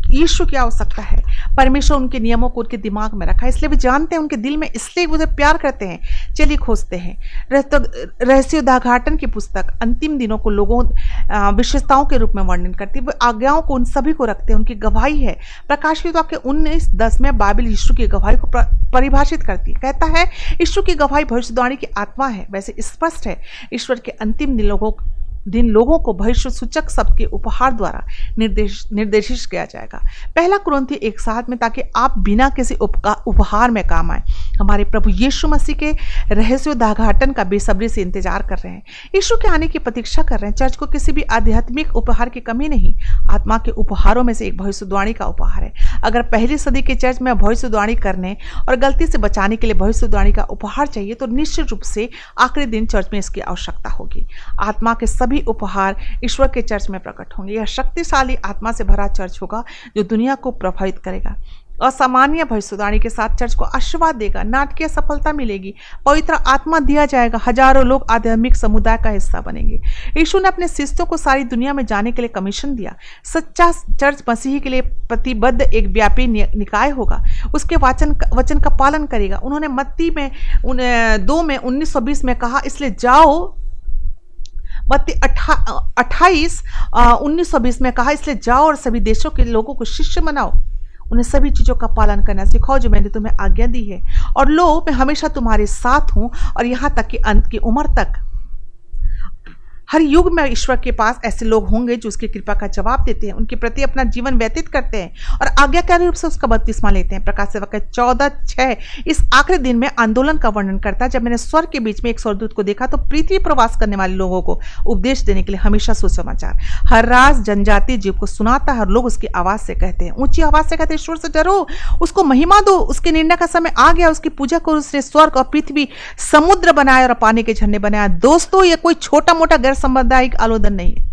यीशु की आवश्यकता है। परमेश्वर उनके नियमों को उनके दिमाग में रखा है, इसलिए वे जानते हैं उनके दिल में, इसलिए उसे प्यार करते हैं। चलिए खोजते हैं। रहस्योद्घाटन की पुस्तक अंतिम दिनों को लोगों विशेषताओं के रूप में वर्णन करती है। वे आज्ञाओं को उन सभी को रखते हैं, उनकी गवाही है। प्रकाशित वाक्य 19:10 में बाइबल यीशु की गवाही को परिभाषित करती है। कहता है यीशु की गवाही भविष्यवाणी की आत्मा है। वैसे स्पष्ट है ईश्वर के अंतिम दिन लोगों को भविष्य सूचक शब्द के उपहार द्वारा निर्देशित किया जाएगा। 1 कुरिन्थी 1:7 में, ताकि आप बिना किसी उपहार में काम आए। हमारे प्रभु यीशु मसीह के रहस्योद्घाटन का बेसब्री से इंतजार कर रहे हैं, यीशु के आने की प्रतीक्षा कर रहे हैं। चर्च को किसी भी आध्यात्मिक उपहार की कमी नहीं। आत्मा के उपहारों में से एक भविष्यवाणी का उपहार है। अगर पहली सदी के चर्च में भविष्यवाणी करने और गलती से बचाने के लिए भविष्यवाणी का उपहार चाहिए, तो निश्चित रूप से आखिरी दिन चर्च में इसकी आवश्यकता होगी। आत्मा के सभी उपहार ईश्वर के चर्च में प्रकट होंगे। यह शक्तिशाली आत्मा से भरा चर्च होगा जो दुनिया को प्रभावित करेगा। असामान्य भविष्यवाणी के साथ चर्च को आशीर्वाद देगा, नाटकीय सफलता मिलेगी, पवित्र आत्मा दिया जाएगा, हजारों लोग आध्यात्मिक समुदाय का हिस्सा बनेंगे। यीशु ने अपने शिष्यों को सारी दुनिया में जाने के लिए कमीशन दिया। सच्चा चर्च मसीही के लिए प्रतिबद्ध एक व्यापी निकाय होगा, उसके वचन का पालन करेगा। उन्होंने मत्ती में 2 में 19-20 में कहा, इसलिए जाओ। मत्ती 28:19-20 में कहा, इसलिए जाओ और सभी देशों के लोगों को शिष्य बनाओ, उन्हें सभी चीजों का पालन करना सिखाओ जो मैंने तुम्हें आज्ञा दी है, और लो मैं हमेशा तुम्हारे साथ हूं और यहां तक कि अंत की उम्र तक। हर युग में ईश्वर के पास ऐसे लोग होंगे जो उसकी कृपा का जवाब देते हैं, उनके प्रति अपना जीवन व्यतीत करते हैं और आज्ञाकारी रूप से उसका बपतिस्मा लेते हैं। प्रकाशित वाक्य 14:6 इस आखिरी दिन में आंदोलन का वर्णन करता है, जब मैंने स्वर्ग के बीच में एक स्वर्गदूत को देखा तो पृथ्वी प्रवास करने वाले लोगों को उपदेश देने के लिए हमेशा सुसमाचार हर राज जनजाति जीव को सुनाता है, और लोग उसकी आवाज से कहते हैं, ऊंची आवाज से कहते हैं, ईश्वर से डरो, उसको महिमा दो, उसके निर्णय का समय आ गया, उसकी पूजा करो। उसने स्वर्ग और पृथ्वी, समुद्र बनाया और पानी के झरने बनाया। दोस्तों, ये कोई छोटा मोटा गैर सांप्रदायिक आंदोलन नहीं है,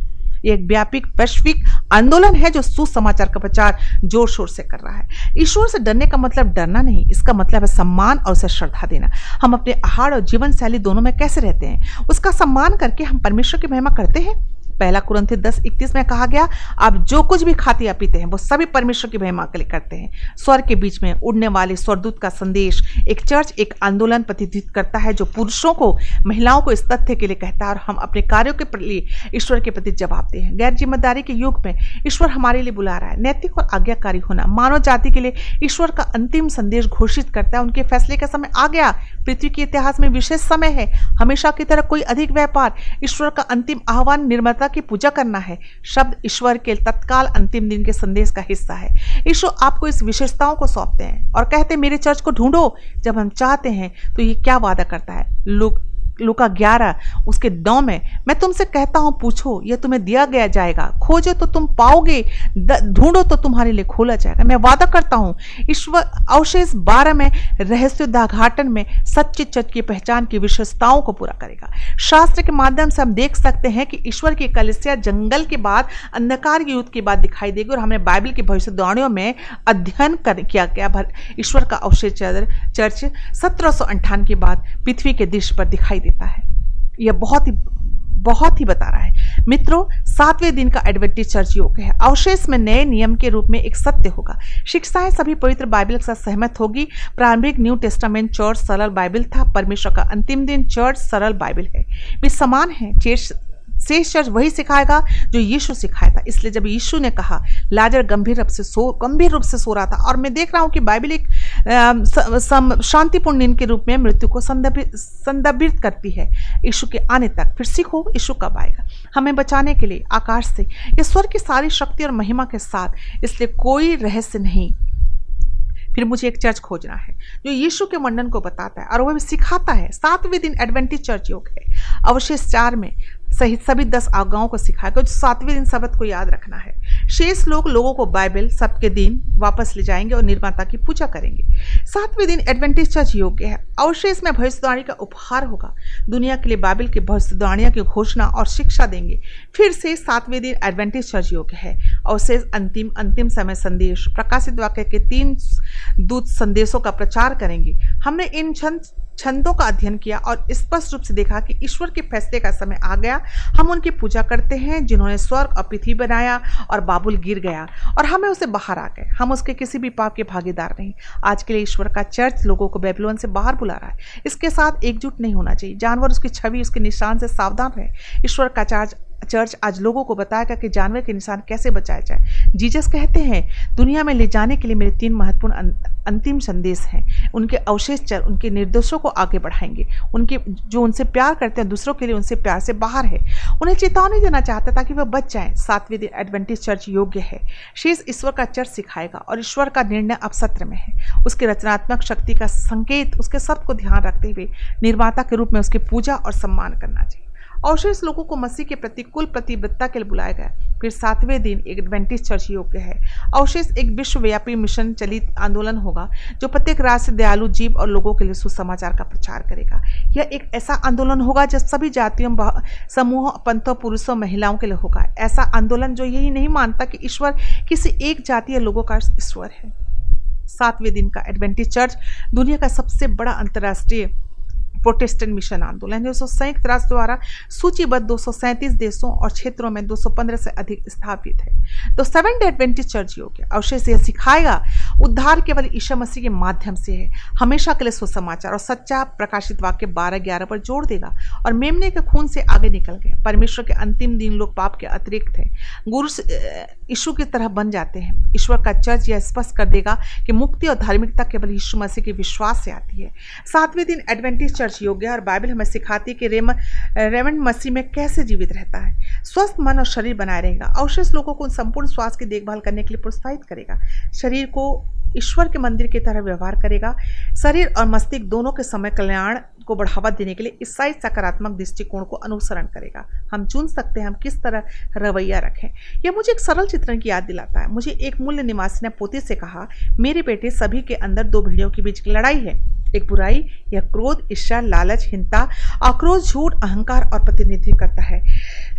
एक व्यापक वैश्विक आंदोलन है जो सुसमाचार का प्रचार जोर शोर से कर रहा है। ईश्वर से डरने का मतलब डरना नहीं, इसका मतलब है सम्मान और उसे श्रद्धा देना। हम अपने आहार और जीवन शैली दोनों में कैसे रहते हैं, उसका सम्मान करके हम परमेश्वर की महिमा करते हैं। 1 कुरिन्थी 10:31 में कहा गया, आप जो कुछ भी खाते या पीते हैं वो सभी परमेश्वर की महिमा के लिए करते हैं। स्वर्ग के बीच में उड़ने वाले स्वर्गदूत का संदेश एक चर्च, एक आंदोलन प्रतिनिधित्व करता है जो पुरुषों को, महिलाओं को इस तथ्य के लिए कहता है और हम अपने कार्यों के लिए ईश्वर के प्रति जवाब दें। गैर जिम्मेदारी के युग में ईश्वर हमारे लिए बुला रहा है। नैतिक और आज्ञाकारी होना मानव जाति के लिए ईश्वर का अंतिम संदेश घोषित करता है। उनके फैसले का समय आ गया। पृथ्वी के इतिहास में विशेष समय है। हमेशा की तरह कोई अधिक व्यापार, ईश्वर का अंतिम आह्वान निर्मलता की पूजा करना है। शब्द ईश्वर के तत्काल अंतिम दिन के संदेश का हिस्सा है। ईश्वर आपको इस विशेषताओं को सौंपते हैं और कहते हैं, मेरे चर्च को ढूंढो। जब हम चाहते हैं तो ये क्या वादा करता है? लूका 11 उसके 9 में, मैं तुमसे कहता हूं, पूछो यह तुम्हें दिया गया जाएगा, खोजो तो तुम पाओगे, ढूंढो तो तुम्हारे लिए खोला जाएगा। मैं वादा करता हूं। ईश्वर अवशेष 12 में रहस्योद्घाटन में सच्ची चर्च की पहचान की विशेषताओं को पूरा करेगा। शास्त्र के माध्यम से हम देख सकते हैं कि ईश्वर की कलीसिया जंगल के बाद, अंधकार के युद्ध के बाद दिखाई देगी, और हमने बाइबल की भविष्यवाणियों में अध्ययन किया गया। ईश्वर का अवशेष चर्च 1758 के बाद पृथ्वी के दृश्य पर दिखाई देता है। यह बहुत ही बता रहा है। मित्रों, 7वें दिन का एडवेंटिस्ट चर्च योग है। अवशेष में नए नियम के रूप में एक सत्य होगा। शिक्षाएं सभी पवित्र बाइबल के साथ सहमत होगी। प्रारंभिक न्यू टेस्टामेंट चर्च सरल बाइबल था। परमेश्वर का अंतिम दिन चर्च सरल बाइबल है। वे समान हैं। शेष चर्च वही सिखाएगा जो यीशु सिखाया था। इसलिए जब यीशु ने कहा लाजर गंभीर रूप से सो रहा था, और मैं देख रहा हूं कि बाइबल एक शांतिपूर्ण नींद के रूप में मृत्यु को संदर्भित करती है यीशु के आने तक। फिर सीखो यीशु कब आएगा हमें बचाने के लिए आकाश से, यह स्वर्ग की सारी शक्ति और महिमा के साथ। इसलिए कोई रहस्य नहीं फिर मुझे एक चर्च खोजना है जो यीशु के वर्णन को बताता है और वह भी सिखाता है। 7वें दिन एडवेंटिस्ट चर्च योग है। अवशेष 4 में सहित सभी 10 आज्ञाओं को सिखाएगा जो 7वें दिन शब्द को याद रखना है। शेष लोगों को बाइबल सबके दिन वापस ले जाएंगे और निर्माता की पूजा करेंगे। 7वें दिन एडवेंटिस्ट चर्च योग्य है। अवशेष में भविष्यवाणी का उपहार होगा। दुनिया के लिए बाइबल की भविष्यवाणियों की घोषणा और शिक्षा देंगे। फिर से 7वें दिन एडवेंटिस्ट चर्च योग्य है। अवशेष अंतिम समय संदेश प्रकाशित वाक्य के 3 दूत संदेशों का प्रचार करेंगे। हमने इन छंदों का अध्ययन किया और स्पष्ट रूप से देखा कि ईश्वर के फैसले का समय आ गया। हम उनकी पूजा करते हैं जिन्होंने स्वर्ग और पृथ्वी बनाया और बाबुल गिर गया और हमें उसे बाहर आ गए। हम उसके किसी भी पाप के भागीदार नहीं। आज के लिए ईश्वर का चर्च लोगों को बेबीलोन से बाहर बुला रहा है। इसके साथ एकजुट नहीं होना चाहिए। जानवर उसकी छवि उसके निशान से सावधान रहे। ईश्वर का चर्च आज लोगों को बताएगा कि जानवर के निशान कैसे बचाया जाए। जीसस कहते हैं दुनिया में ले जाने के लिए मेरे 3 महत्वपूर्ण अंतिम संदेश हैं। उनके अवशेष चर उनके निर्दोषों को आगे बढ़ाएंगे। उनके जो उनसे प्यार करते हैं दूसरों के लिए उनसे प्यार से बाहर है। उन्हें चेतावनी देना चाहता है ताकि वह बच जाएं। 7वें दिन एडवेंटिस्ट चर्च योग्य है। शेष ईश्वर का चर्च सिखाएगा और ईश्वर का निर्णय अब सत्र में है। उसकी रचनात्मक शक्ति का संकेत उसके शब्द को ध्यान रखते हुए निर्माता के रूप में उसकी पूजा और सम्मान करना चाहिए। अवशेष लोगों को मसीह के प्रतिकूल प्रतिबद्धता के लिए बुलाया गया। फिर 7वें दिन एडवेंटिस्ट चर्च योग्य है। अवशेष एक विश्वव्यापी मिशन चलित आंदोलन होगा जो प्रत्येक राज्य से दयालु जीव और लोगों के लिए सुसमाचार का प्रचार करेगा। यह एक ऐसा आंदोलन होगा जो सभी जातियों समूहों पंथों पुरुषों महिलाओं के लिए होगा। ऐसा आंदोलन जो यही नहीं मानता कि ईश्वर किसी एक जातीय लोगों का ईश्वर है। 7वें दिन का एडवेंटिस्ट चर्च दुनिया का सबसे बड़ा अंतर्राष्ट्रीय प्रोटेस्टेंट मिशन आंदोलन जो संयुक्त राष्ट्र द्वारा सूचीबद्ध 237 देशों और क्षेत्रों में 215 से अधिक स्थापित है। तो 7th एडवेंटिस्ट चर्च योग्य अवशेष यह सिखाएगा उद्धार केवल ईसा मसीह के माध्यम से है। हमेशा के लिए सुसमाचार और सच्चा प्रकाशित वाक्य 12:11 पर जोड़ देगा और मेमने के खून से आगे निकल गए। परमेश्वर के अंतिम दिन लोग पाप के अतिरिक्त है गुरु यीशु की तरह बन जाते हैं। ईश्वर का चर्च यह स्पष्ट कर देगा कि मुक्ति और धार्मिकता केवल यीशु मसीह के विश्वास से आती है। 7वें दिन एडवेंटिस्ट चर्च योग्य और बाइबल हमें सिखाती है कि रेमंड मसीह में कैसे जीवित रहता है। स्वस्थ मन और शरीर बनाए रहेगा। अवशेष लोगों को संपूर्ण स्वास्थ्य की देखभाल करने के लिए प्रोत्साहित करेगा। शरीर को ईश्वर के मंदिर की तरह व्यवहार करेगा। शरीर और मस्तिष्क दोनों के समय कल्याण को बढ़ावा देने के लिए ईसाई सकारात्मक दृष्टिकोण को अनुसरण करेगा। हम चुन सकते हैं हम किस तरह रवैया रखें। यह मुझे एक सरल चित्रण की याद दिलाता है। मुझे एक मूल्य निवासी ने पोते से कहा, मेरे बेटे सभी के अंदर 2 भेड़ियों के बीच की लड़ाई है। एक बुराई यह क्रोध ईर्ष्या लालच हिंसा आक्रोश झूठ अहंकार और प्रतिनिधित्व करता है,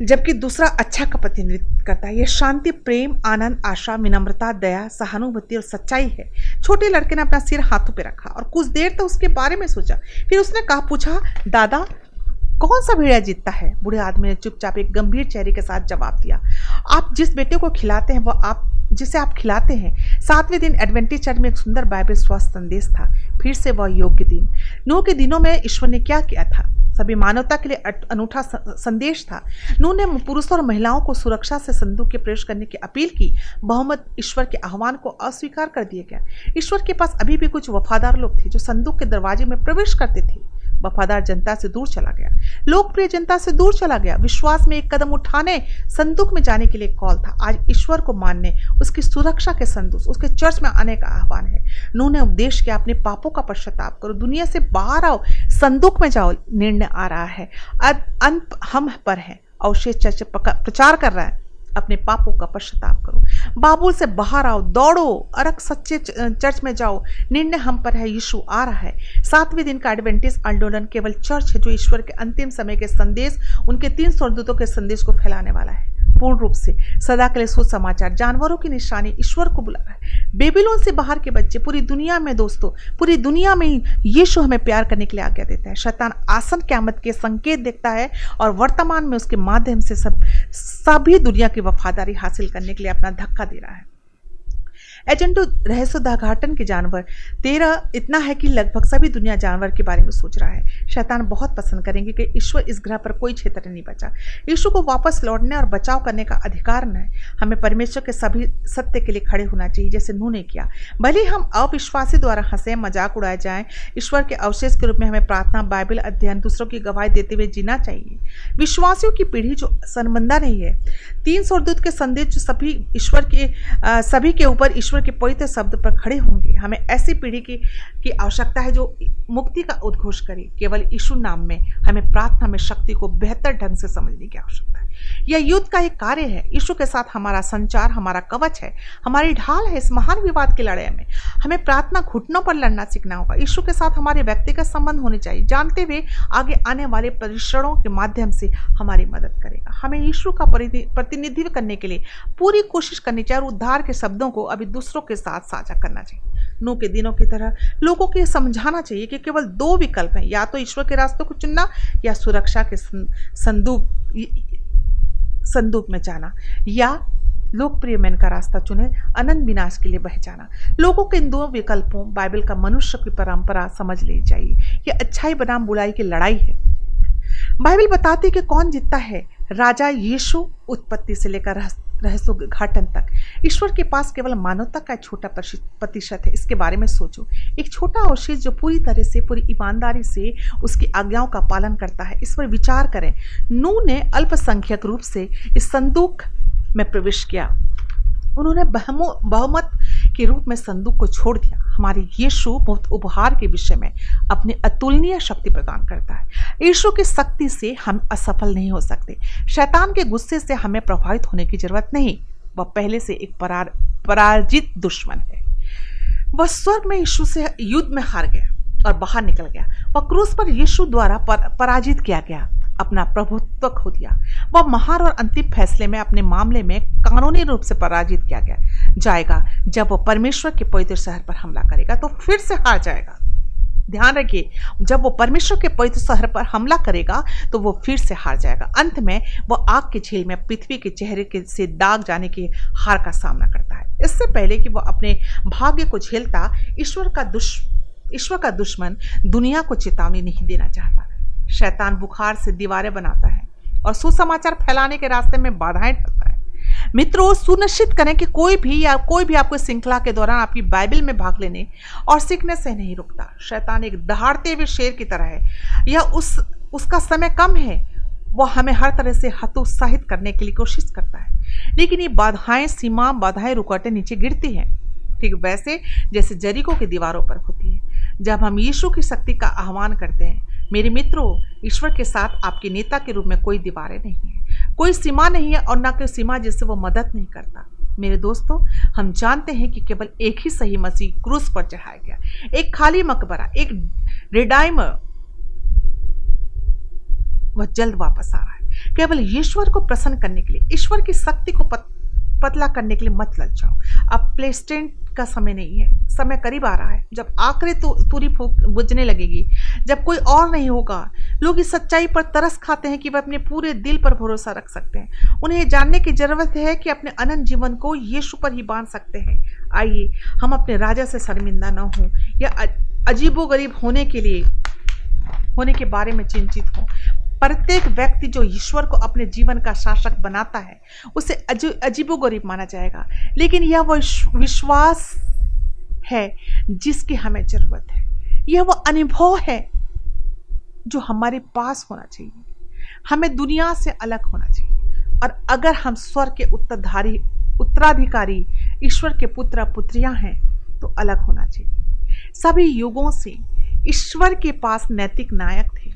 जबकि दूसरा अच्छा का प्रतिनिधित्व करता है। यह शांति प्रेम आनंद आशा विनम्रता दया सहानुभूति और सच्चाई है। छोटे लड़के ने अपना सिर हाथों पे रखा और कुछ देर तक उसके बारे में सोचा। फिर उसने पूछा, दादा कौन सा भेड़िया जीतता है? बूढ़े आदमी ने चुपचाप एक गंभीर चेहरे के साथ जवाब दिया, आप जिस बेटे को खिलाते हैं वह जिसे आप खिलाते हैं। 7वें दिन एडवेंटिस्ट चर्च में एक सुंदर बाइबल स्वास्थ्य संदेश था। फिर से वह योग्य दिन। नूह के दिनों में ईश्वर ने क्या किया था? सभी मानवता के लिए अनूठा संदेश था। नूह ने पुरुषों और महिलाओं को सुरक्षा से संदूक के प्रवेश करने की अपील की। बहुमत ईश्वर के आह्वान को अस्वीकार कर दिया गया। ईश्वर के पास अभी भी कुछ वफादार लोग थे जो संदूक के दरवाजे में प्रवेश करते थे। वफादार जनता से दूर चला गया, लोकप्रिय जनता से दूर चला गया। विश्वास में एक कदम उठाने संदूक में जाने के लिए कॉल था। आज ईश्वर को मानने उसकी सुरक्षा के संदूक उसके चर्च में आने का आह्वान है। नूह ने उपदेश किया, अपने पापों का पश्चाताप करो, दुनिया से बाहर आओ, संदूक में जाओ। निर्णय आ रहा है, अंत हम पर है। अवशेष चर्च प्रचार कर रहा है, अपने पापों का पश्चाताप करो, बाबुल से बाहर आओ, दौड़ो, अरक सच्चे चर्च में जाओ। निर्णय हम पर है, यीशु आ रहा है। 7वें दिन का एडवेंटिस्ट आंदोलन केवल चर्च है जो ईश्वर के अंतिम समय के संदेश उनके 3 स्वर्गदूतों के संदेश को फैलाने वाला है। पूर्ण रूप से सदा के लिए सुसमाचार जानवरों की निशानी ईश्वर को बुला रहा है। बेबीलोन से बाहर के बच्चे पूरी दुनिया में दोस्तों पूरी दुनिया में यीशु हमें प्यार करने के लिए आज्ञा देता है। शैतान आसन क़यामत के संकेत देखता है और वर्तमान में उसके माध्यम से सभी दुनिया की वफादारी हासिल करने के लिए अपना धक्का दे रहा है। एजेंडो रहस्योद्घाटन के जानवर 13 इतना है कि लगभग सभी दुनिया जानवर के बारे में सोच रहा है। शैतान बहुत पसंद करेंगे कि ईश्वर इस ग्रह पर कोई क्षेत्र नहीं बचा। यीशु को वापस लौटने और बचाव करने का अधिकार न है। हमें परमेश्वर के सभी सत्य के लिए खड़े होना चाहिए जैसे नूह ने किया। भले हम अविश्वासी द्वारा हंसे मजाक उड़ाए जाएं, ईश्वर के अवशेष के रूप में हमें प्रार्थना बाइबल अध्ययन दूसरों की गवाही देते हुए जीना चाहिए। विश्वासियों की पीढ़ी जो शर्मिंदा नहीं है। 3 स्वर्गदूत के संदेश जो सभी के ऊपर ईश्वर ईश्वर के पवित्र शब्द पर खड़े होंगे। हमें ऐसी पीढ़ी की आवश्यकता है जो मुक्ति का उद्घोष करे। केवल यीशु नाम में हमें प्रार्थना में शक्ति को बेहतर ढंग से समझने की आवश्यकता है। यह युद्ध का एक कार्य है। यीशु के साथ हमारा संचार हमारा कवच है, हमारी ढाल है। इस महान विवाद की लड़ाई में हमें प्रार्थना घुटनों पर लड़ना सीखना होगा। यीशु के साथ हमारे व्यक्तिगत संबंध होने चाहिए, जानते हुए आगे आने वाले परीक्षणों के माध्यम से हमारी मदद करेगा। हमें यीशु का प्रतिनिधित्व करने के लिए पूरी कोशिश करनी चाहिए और उद्धार के शब्दों को अभी दूसरों के साथ साझा करना चाहिए। नूह के दिनों की तरह लोगों को समझाना चाहिए कि केवल दो विकल्प हैं, या तो ईश्वर के रास्तों को चुनना या सुरक्षा के संदूक में जाना, या लोकप्रिय मैन का रास्ता चुने अनंत विनाश के लिए बह जाना। लोगों के इन दो विकल्पों बाइबल का मनुष्य की परंपरा समझ ली जाइए। यह अच्छाई बनाम बुराई की लड़ाई है। बाइबल बताती है कि कौन जीतता है। राजा यीशु उत्पत्ति से लेकर रहस्योद्घाटन तक ईश्वर के पास केवल मानवता का छोटा प्रतिशत है। इसके बारे में सोचो, एक छोटा अवशेष जो पूरी तरह से पूरी ईमानदारी से उसकी आज्ञाओं का पालन करता है। इस पर विचार करें। नूह ने अल्पसंख्यक रूप से इस संदूक में प्रवेश किया। उन्होंने बहुमत के रूप में संदूक को छोड़ दिया। हमारे यीशु मुफ्त उपहार के विषय में अपनी अतुलनीय शक्ति प्रदान करता है। यीशु की शक्ति से हम असफल नहीं हो सकते। शैतान के गुस्से से हमें प्रभावित होने की जरूरत नहीं। वह पहले से एक पराजित दुश्मन है। वह स्वर्ग में यीशु से युद्ध में हार गया और बाहर निकल गया। वह क्रूस पर यीशु द्वारा पराजित किया गया, अपना प्रभुत्व खो दिया। वह महान और अंतिम फैसले में अपने मामले में कानूनी रूप से पराजित किया जाएगा। जब वह परमेश्वर के पवित्र शहर पर हमला करेगा तो फिर से हार जाएगा। ध्यान रखिए, जब वो परमेश्वर के पवित्र शहर पर हमला करेगा तो वो फिर से हार जाएगा। अंत में वह आग की झील में पृथ्वी के चेहरे से दाग जाने की हार का सामना करता है। इससे पहले कि वह अपने भाग्य को झेलता, ईश्वर का दुश्मन दुनिया को चेतावनी नहीं देना चाहता। शैतान बुखार से दीवारें बनाता है और सुसमाचार फैलाने के रास्ते में बाधाएं डालता है। मित्रों, सुनिश्चित करें कि कोई भी आपको श्रृंखला के दौरान आपकी बाइबल में भाग लेने और सीखने से नहीं रुकता। शैतान एक दहाड़ते हुए शेर की तरह है। यह उसका समय कम है। वह हमें हर तरह से हतोत्साहित करने के लिए कोशिश करता है, लेकिन ये बाधाएं रुकावटें नीचे गिरती हैं, ठीक वैसे जैसे जरीको की दीवारों पर होती है। जब हम यीशु की शक्ति का आह्वान करते हैं, मेरे मित्रों, ईश्वर के साथ आपके नेता के रूप में कोई दीवारें नहीं है, कोई सीमा नहीं है और ना कोई सीमा जिससे वो मदद नहीं करता। मेरे दोस्तों, हम जानते हैं कि केवल एक ही सही मसीह क्रूस पर चढ़ाया गया, एक खाली मकबरा, एक रिडाइमर। वह जल्द वापस आ रहा है। केवल ईश्वर को प्रसन्न करने के लिए, ईश्वर की शक्ति को पतला करने के लिए मत लग जाओ। अब प्लेस्टेंट का समय नहीं है, समय करीब आ रहा है जब आखिरी तुरी फूक बुझने लगेगी, जब कोई और नहीं होगा। लोग इस सच्चाई पर तरस खाते हैं कि वे अपने पूरे दिल पर भरोसा रख सकते हैं। उन्हें जानने की जरूरत है कि अपने अनंत जीवन को यीशु पर ही बांध सकते हैं। आइए हम अपने राजा से शर्मिंदा न हो या अजीबोगरीब होने के बारे में चिंतित हो। प्रत्येक व्यक्ति जो ईश्वर को अपने जीवन का शासक बनाता है उसे अजीबोगरीब माना जाएगा, लेकिन यह वह विश्वास है जिसकी हमें जरूरत है। यह वह अनुभव है जो हमारे पास होना चाहिए। हमें दुनिया से अलग होना चाहिए, और अगर हम स्वर्ग के उत्तराधिकारी ईश्वर के पुत्र पुत्रियां हैं तो अलग होना चाहिए। सभी युगों से ईश्वर के पास नैतिक नायक थे,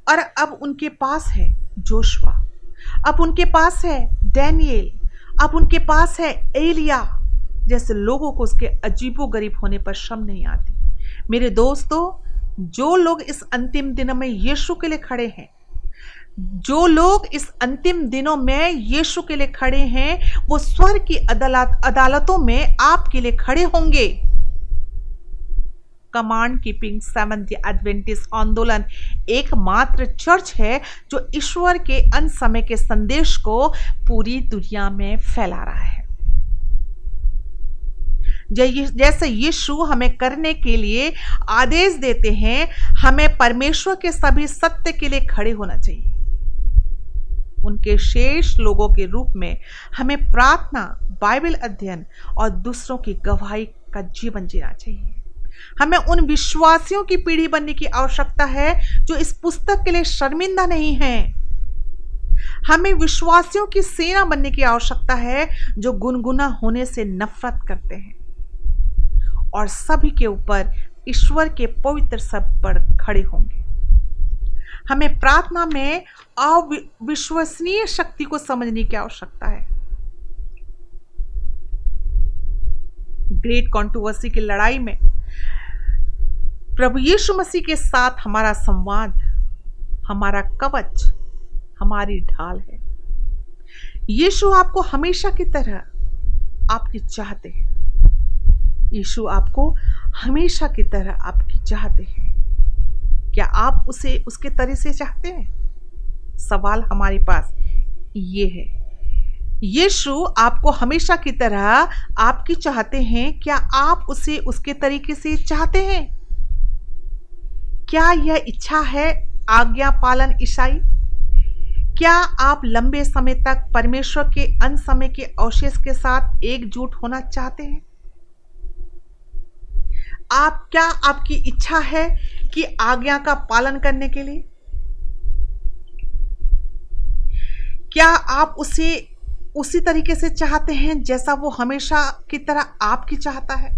और अब उनके पास है जोशुआ, अब उनके पास है डैनियल, अब उनके पास है एलिया जैसे लोगों को उसके अजीबोगरीब होने पर शर्म नहीं आती। मेरे दोस्तों, जो लोग इस अंतिम दिनों में यीशु के लिए खड़े हैं, वो स्वर्ग की अदालतों में आपके लिए खड़े होंगे। Command keeping seventh day Adventist आंदोलन एकमात्र चर्च है जो ईश्वर के अंत समय के संदेश को पूरी दुनिया में फैला रहा है। जैसे यीशु हमें करने के लिए आदेश देते हैं, हमें परमेश्वर के सभी सत्य के लिए खड़े होना चाहिए। उनके शेष लोगों के रूप में हमें प्रार्थना, बाइबल अध्ययन और दूसरों की गवाही का जीवन जीना चाहिए। हमें उन विश्वासियों की पीढ़ी बनने की आवश्यकता है जो इस पुस्तक के लिए शर्मिंदा नहीं हैं। हमें विश्वासियों की सेना बनने की आवश्यकता है जो गुनगुना होने से नफरत करते हैं और सभी के ऊपर ईश्वर के पवित्र शब्द पर खड़े होंगे। हमें प्रार्थना में अविश्वसनीय शक्ति को समझने की आवश्यकता है। ग्रेट कंट्रोवर्सी की लड़ाई में प्रभु यीशु मसीह के साथ हमारा संवाद, हमारा कवच, हमारी ढाल है। यीशु आपको हमेशा की तरह आपकी चाहते हैं। यीशु आपको हमेशा की तरह आपकी चाहते हैं। क्या आप उसे उसके तरह से चाहते हैं? सवाल हमारे पास ये है। यीशु आपको हमेशा की तरह आपकी चाहते हैं। क्या आप उसे उसके तरीके से चाहते हैं? क्या यह इच्छा है आज्ञा पालन ईसाई? क्या आप लंबे समय तक परमेश्वर के अंत समय के अवशेष के साथ एकजुट होना चाहते हैं? क्या आपकी इच्छा है कि आज्ञा का पालन करने के लिए? क्या आप उसे उसी तरीके से चाहते हैं जैसा वो हमेशा की तरह आपकी चाहता है?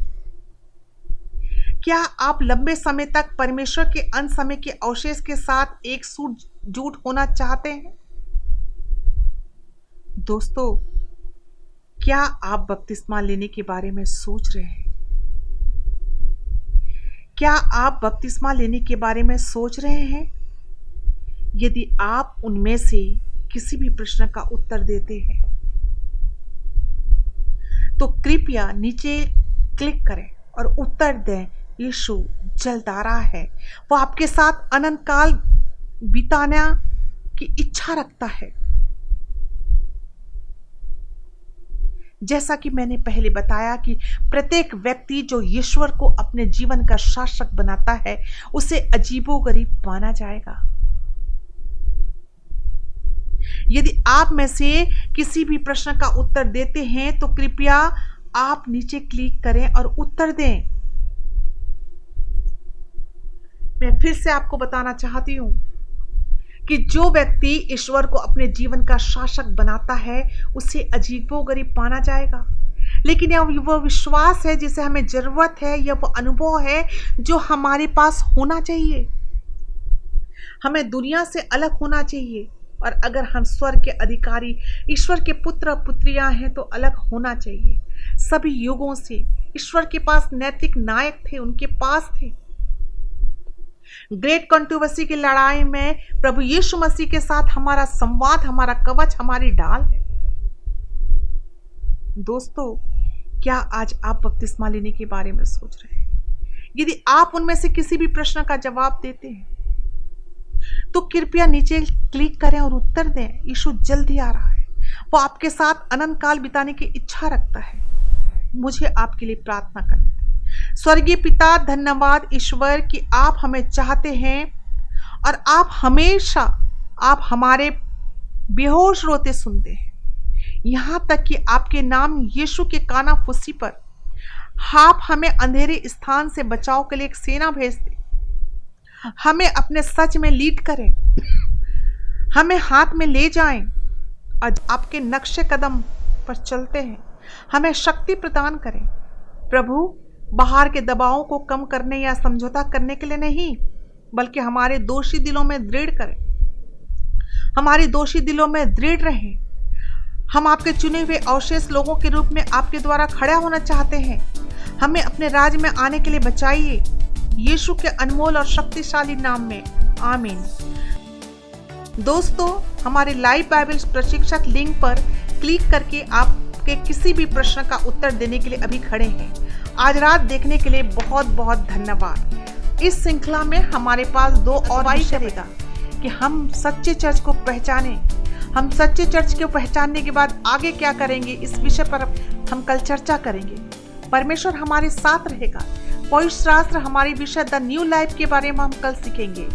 क्या आप लंबे समय तक परमेश्वर के अंत समय के अवशेष के साथ एकजुट होना चाहते हैं? दोस्तों, क्या आप बपतिस्मा लेने के बारे में सोच रहे हैं? क्या आप बपतिस्मा लेने के बारे में सोच रहे हैं? यदि आप उनमें से किसी भी प्रश्न का उत्तर देते हैं तो कृपया नीचे क्लिक करें और उत्तर दें। यीशु जल्द आ रहा है। वो आपके साथ अनंत काल बिताने की इच्छा रखता है। जैसा कि मैंने पहले बताया कि प्रत्येक व्यक्ति जो ईश्वर को अपने जीवन का शासक बनाता है उसे अजीबोगरीब माना जाएगा। यदि आप में से किसी भी प्रश्न का उत्तर देते हैं तो कृपया आप नीचे क्लिक करें और उत्तर दें। मैं फिर से आपको बताना चाहती हूं कि जो व्यक्ति ईश्वर को अपने जीवन का शासक बनाता है उसे अजीबोगरीब माना जाएगा। लेकिन यह वह विश्वास है जिसे हमें जरूरत है, यह वो अनुभव है जो हमारे पास होना चाहिए। हमें दुनिया से अलग होना चाहिए और अगर हम स्वर्ग के अधिकारी ईश्वर के पुत्र पुत्रियां हैं तो अलग होना चाहिए। सभी युगों से ईश्वर के पास नैतिक नायक थे, उनके पास थे। ग्रेट कंट्रोवर्सी की लड़ाई में प्रभु यीशु मसीह के साथ हमारा संवाद, हमारा कवच, हमारी ढाल है। दोस्तों, क्या आज आप बपतिस्मा लेने के बारे में सोच रहे हैं? यदि आप उनमें से किसी भी प्रश्न का जवाब देते हैं तो कृपया नीचे क्लिक करें और उत्तर दें। यीशु जल्द ही आ रहा है। वो आपके साथ अनंत काल बिताने की इच्छा रखता है। मुझे आपके लिए प्रार्थना करने दें। स्वर्गीय पिता, धन्यवाद ईश्वर कि आप हमें चाहते हैं और आप हमारे बेहोश रोते सुनते हैं। यहाँ तक कि आपके नाम यीशु के काना फुसी पर आप हमें अंधेरे स्थान से बचाव के लिए एक सेना भेजते। हमें अपने सच में लीड करें, हमें हाथ में ले जाएं और आपके नक्शे कदम पर चलते हैं। हमें शक्ति प्रदान करें प्रभु, बाहर के दबावों को कम करने या समझौता करने के लिए नहीं, बल्कि हमारे दोषी दिलों में दृढ़ करें। हमारे दोषी दिलों में दृढ़ रहें। हम आपके चुने हुए अवशेष लोगों के रूप में आपके द्वारा खड़ा होना चाहते हैं। हमें अपने राज में आने के लिए बचाइए, यीशु के अनमोल और शक्तिशाली नाम में, आमीन। दोस्तों, हमारे लाइव बाइबल प्रशिक्षक लिंक पर क्लिक करके आपके किसी भी प्रश्न का उत्तर देने के लिए अभी खड़े हैं। आज रात देखने के लिए बहुत बहुत धन्यवाद। इस श्रृंखला में हमारे पास 2 और विषय रहेगा कि हम सच्चे चर्च को पहचानें। हम सच्चे चर्च को पहचानने के बाद आगे क्या करेंगे, इस विषय पर हम कल चर्चा करेंगे। परमेश्वर हमारे साथ रहेगा। पवित्र शास्त्र हमारी विषय द न्यू लाइफ के बारे में हम कल सीखेंगे।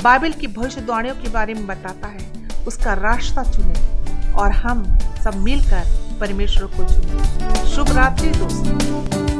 बाइबल की भविष्यवाणियों के बारे में बताता है। उसका रास्ता चुने और हम सब मिलकर परमेश्वर को चुने। शुभ रात्रि दोस्तों।